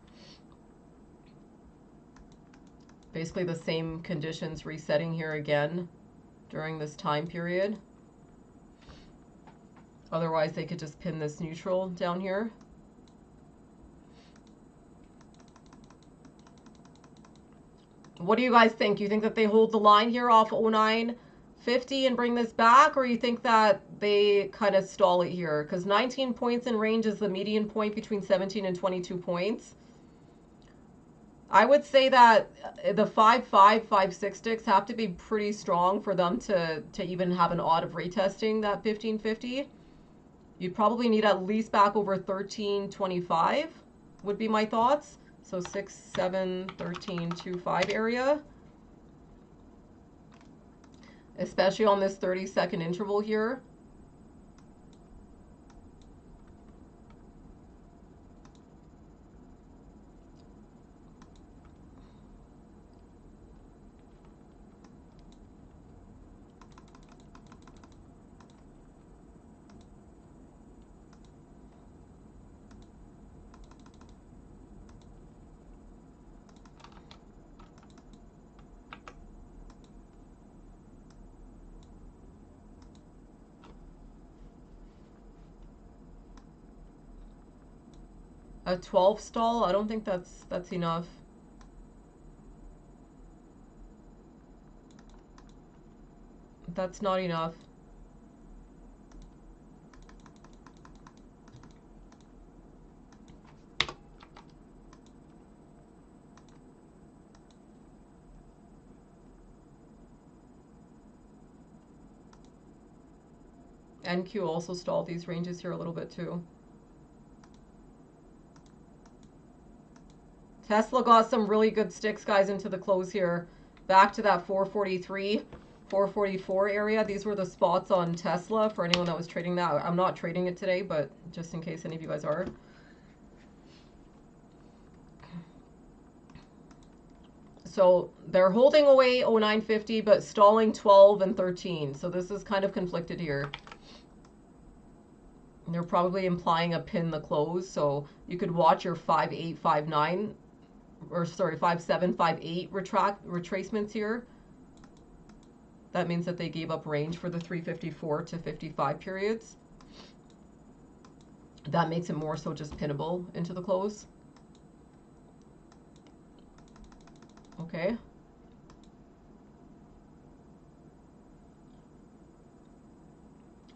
Basically the same conditions resetting here again during this time period. Otherwise they could just pin this neutral down here. What do you guys think? You think that they hold the line here off 0950 and bring this back, or you think that they kind of stall it here? Because 19 points in range is the median point between 17 and 22 points. I would say that the 5-5, 5-6 sticks have to be pretty strong for them to even have an odd of retesting that 1550. You'd probably need at least back over 1325 would be my thoughts. So 6, 7, 13, 2, 5 area. Especially on this 30-second interval here. A 12 stall? I don't think that's enough. That's not enough. NQ also stalled these ranges here a little bit too. Tesla got some really good sticks, guys, into the close here. Back to that 443, 444 area. These were the spots on Tesla for anyone that was trading that. I'm not trading it today, but just in case any of you guys are. So they're holding away 0950, but stalling 12 and 13. So this is kind of conflicted here. And they're probably implying a pin the close. So you could watch your 5-8, 5-9. Or sorry, 5-7, 5-8 retracements here. That means that they gave up range for the 354 to 55 periods. That makes it more so just pinnable into the close. Okay.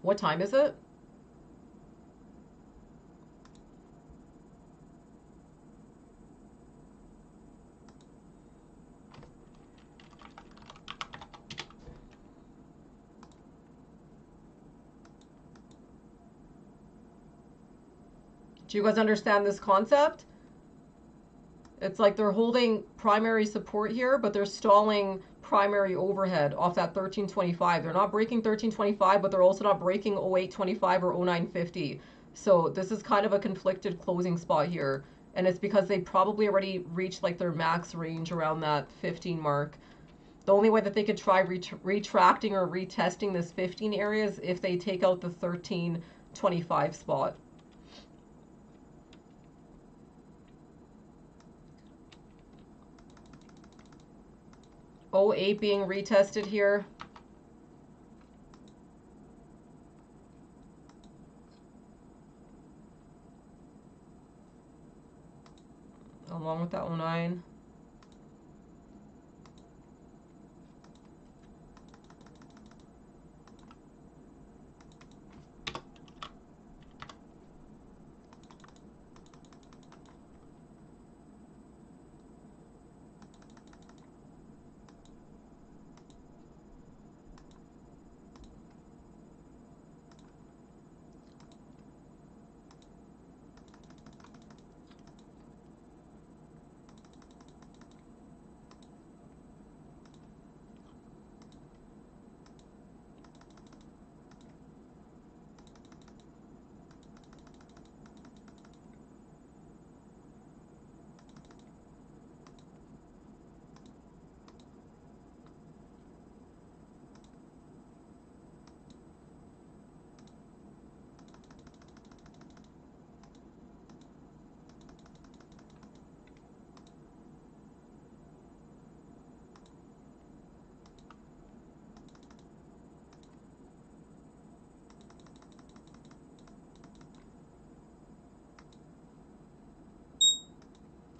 What time is it? Do you guys understand this concept? It's like they're holding primary support here, but they're stalling primary overhead off that 1325. They're not breaking 1325, but they're also not breaking 0825 or 0950. So this is kind of a conflicted closing spot here. And it's because they probably already reached like their max range around that 15 mark. The only way that they could try retracting or retesting this 15 area is if they take out the 1325 spot. 08 being retested here. Along with that 09.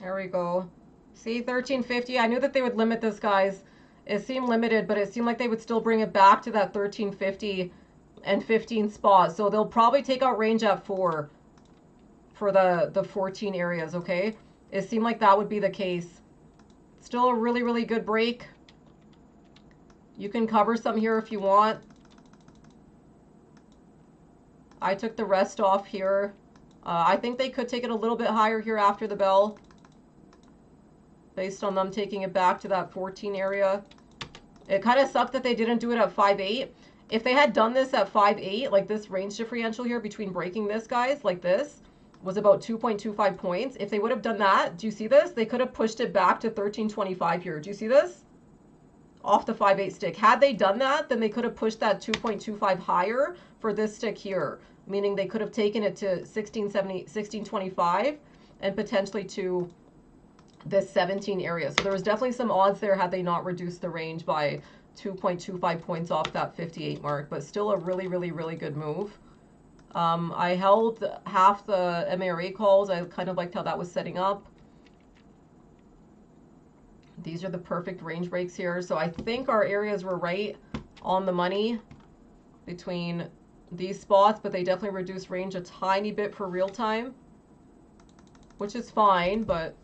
There we go. See, 1350. I knew that they would limit this, guys. It seemed limited, but it seemed like they would still bring it back to that 1350 and 15 spot. So they'll probably take out range at 4 for the 14 areas, okay? It seemed like that would be the case. Still a really, really good break. You can cover some here if you want. I took the rest off here. I think they could take it a little bit higher here after the bell, based on them taking it back to that 14 area. It kind of sucked that they didn't do it at 5.8. If they had done this at 5.8, like this range differential here between breaking this, guys, like this, was about 2.25 points. If they would have done that, do you see this? They could have pushed it back to 1325 here. Do you see this? Off the 5.8 stick. Had they done that, then they could have pushed that 2.25 higher for this stick here, meaning they could have taken it to 1670, 1625 and potentially to this 17 area. So there was definitely some odds there had they not reduced the range by 2.25 points off that 58 mark, but still a really, really, really good move. I held half the MARA calls. I kind of liked how that was setting up. These are the perfect range breaks here. So I think our areas were right on the money between these spots, but they definitely reduced range a tiny bit for real time, which is fine, but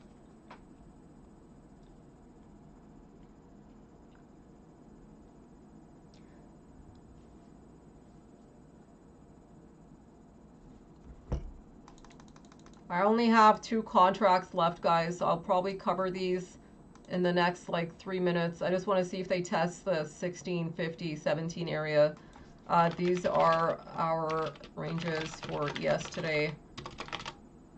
I only have 2 contracts left, guys, so I'll probably cover these in the next like 3 minutes. I just want to see if they test the 1650, 17 area. These are our ranges for ES today,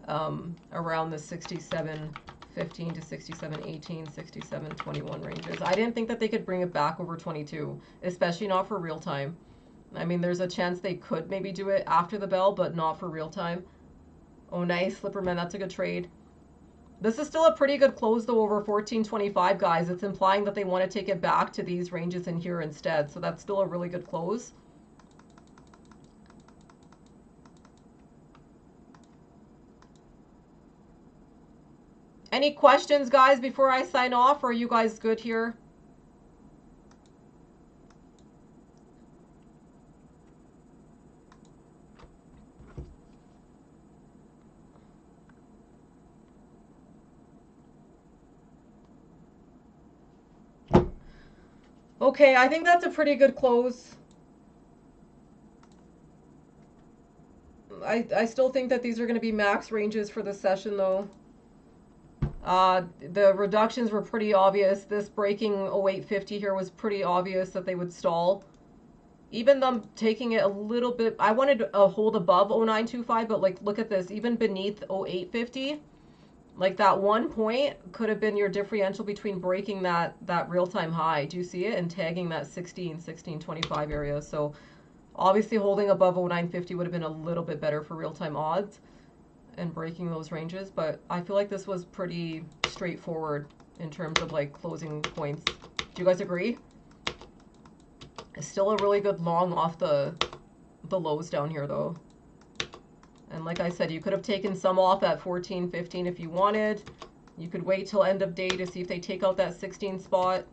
around the 67.15 to 67.18, 67.21 ranges. I didn't think that they could bring it back over 22, especially not for real time. I mean, there's a chance they could maybe do it after the bell, but not for real time. Oh, nice, Slipperman. That's a good trade. This is still a pretty good close, though, over 14.25, guys. It's implying that they want to take it back to these ranges in here instead. So that's still a really good close. Any questions, guys, before I sign off? Or are you guys good here? Okay, I think that's a pretty good close. I still think that these are going to be max ranges for the session, though. The reductions were pretty obvious. This breaking 0850 here was pretty obvious that they would stall. Even them taking it a little bit, I wanted a hold above 0925, but like, look at this, even beneath 0850, like that 1 point could have been your differential between breaking that real-time high. Do you see it? And tagging that 1625 area. So obviously holding above 0950 would have been a little bit better for real-time odds and breaking those ranges, but I feel like this was pretty straightforward in terms of like closing points. Do you guys agree? It's still a really good long off the lows down here, though. And like I said, you could have taken some off at 14.15 if you wanted. You could wait till end of day to see if they take out that 16 spot.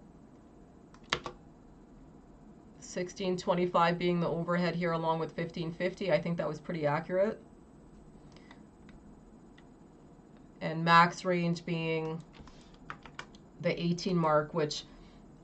16.25 being the overhead here along with 15.50. I think that was pretty accurate. And max range being the 18 mark, which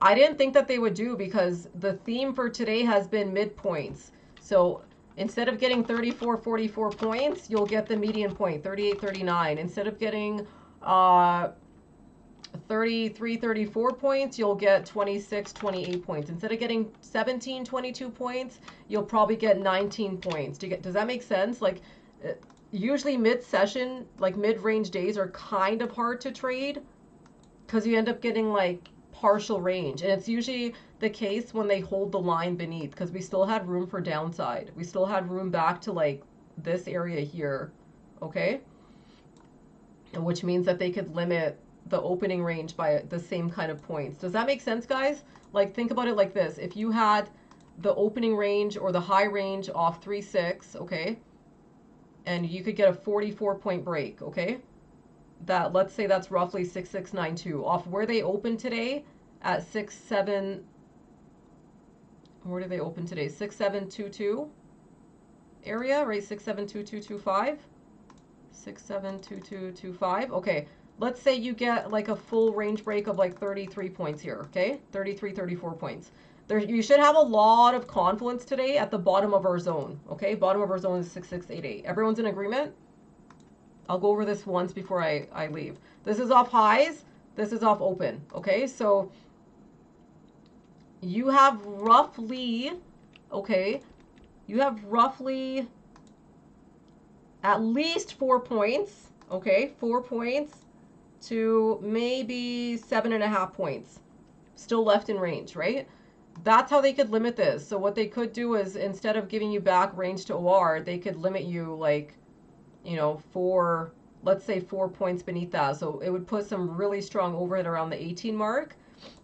I didn't think that they would do because the theme for today has been midpoints. So instead of getting 34, 44 points, you'll get the median point, 38, 39. Instead of getting 33, 34 points, you'll get 26, 28 points. Instead of getting 17, 22 points, you'll probably get 19 points. Does that make sense? Like, usually mid-session, like mid-range days are kind of hard to trade because you end up getting like partial range, and it's usually the case when they hold the line beneath because we still had room for downside. We still had room back to like this area here, okay? And which means that they could limit the opening range by the same kind of points. Does that make sense, guys? Like, think about it like this. If you had the opening range or the high range off 3.6, okay, and you could get a 44 point break, okay? that, let's say that's roughly 6692 off where they opened today at 67. Where do they open today? 6722 area, right? 672225. 672225. Okay, let's say you get like a full range break of like 33 points here, okay? 33, 34 points. There, you should have a lot of confluence today at the bottom of our zone, okay? Bottom of our zone is 6688. Everyone's in agreement? I'll go over this once before I leave. This is off highs. This is off open, okay? So you have roughly, okay, you have roughly at least 4 points, okay? 4 points to maybe 7.5 points still left in range, right? That's how they could limit this. So what they could do is instead of giving you back range to OR, they could limit you like, you know, let's say 4 points beneath that. So it would put some really strong overhead around the 18 mark,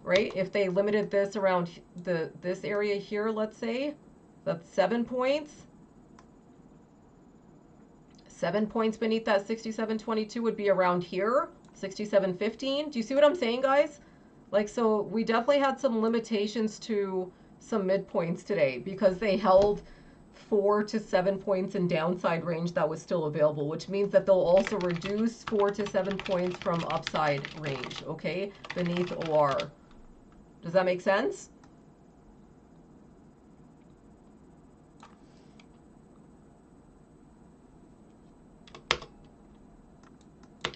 right? If they limited this around this area here, let's say, that's 7 points. 7 points beneath that 67.22 would be around here, 67.15. Do you see what I'm saying, guys? Like, so we definitely had some limitations to some midpoints today because they held 4 to 7 points in downside range that was still available, which means that they'll also reduce 4 to 7 points from upside range, okay, beneath OR. Does that make sense?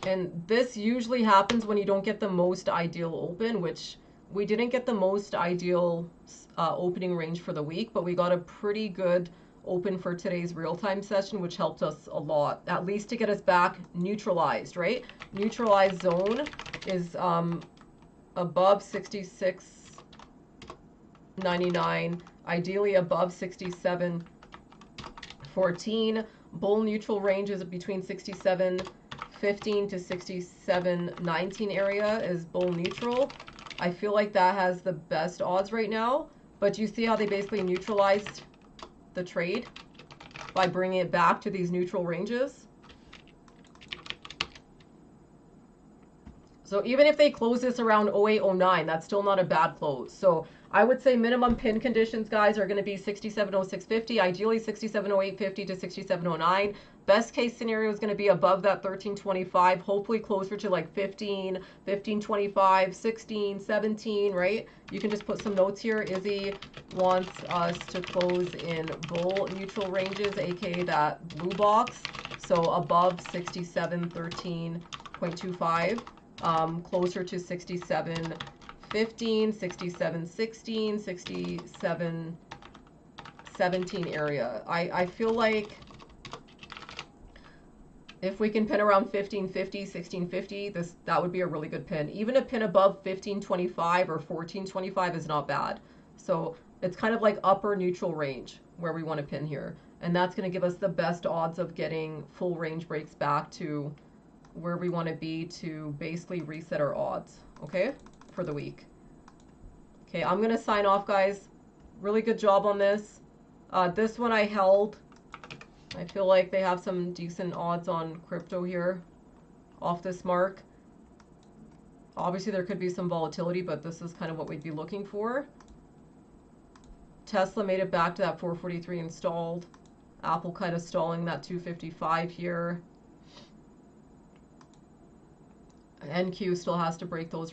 And this usually happens when you don't get the most ideal open, which we didn't get the most ideal opening range for the week, but we got a pretty good open for today's real-time session, which helped us a lot, at least to get us back neutralized, right? Neutralized zone is above 66.99, ideally above 67.14. Bull neutral range is between 67.15 to 67.19 area is bull neutral. I feel like that has the best odds right now, but you see how they basically neutralized the trade by bringing it back to these neutral ranges. So even if they close this around 0809, that's still not a bad close. So I would say minimum pin conditions, guys, are going to be 67.0650, ideally 67.0850 to 67.09. Best case scenario is going to be above that 13.25, hopefully closer to like 15, 15.25, 16, 17, right? You can just put some notes here. Izzy wants us to close in bull neutral ranges, aka that blue box. So above 67.13.25. Closer to 67.15, 67.16, 67.17 area. I feel like if we can pin around 15.50, 16.50, that would be a really good pin. Even a pin above 15.25 or 14.25 is not bad. So it's kind of like upper neutral range where we want to pin here. And that's going to give us the best odds of getting full range breaks back to where we want to be to basically reset our odds, okay, for the week. Okay, I'm going to sign off, guys. Really good job on this. This one I held. I feel like they have some decent odds on crypto here off this mark. Obviously, there could be some volatility, but this is kind of what we'd be looking for. Tesla made it back to that 443 installed. Apple kind of stalling that 255 here. NQ still has to break those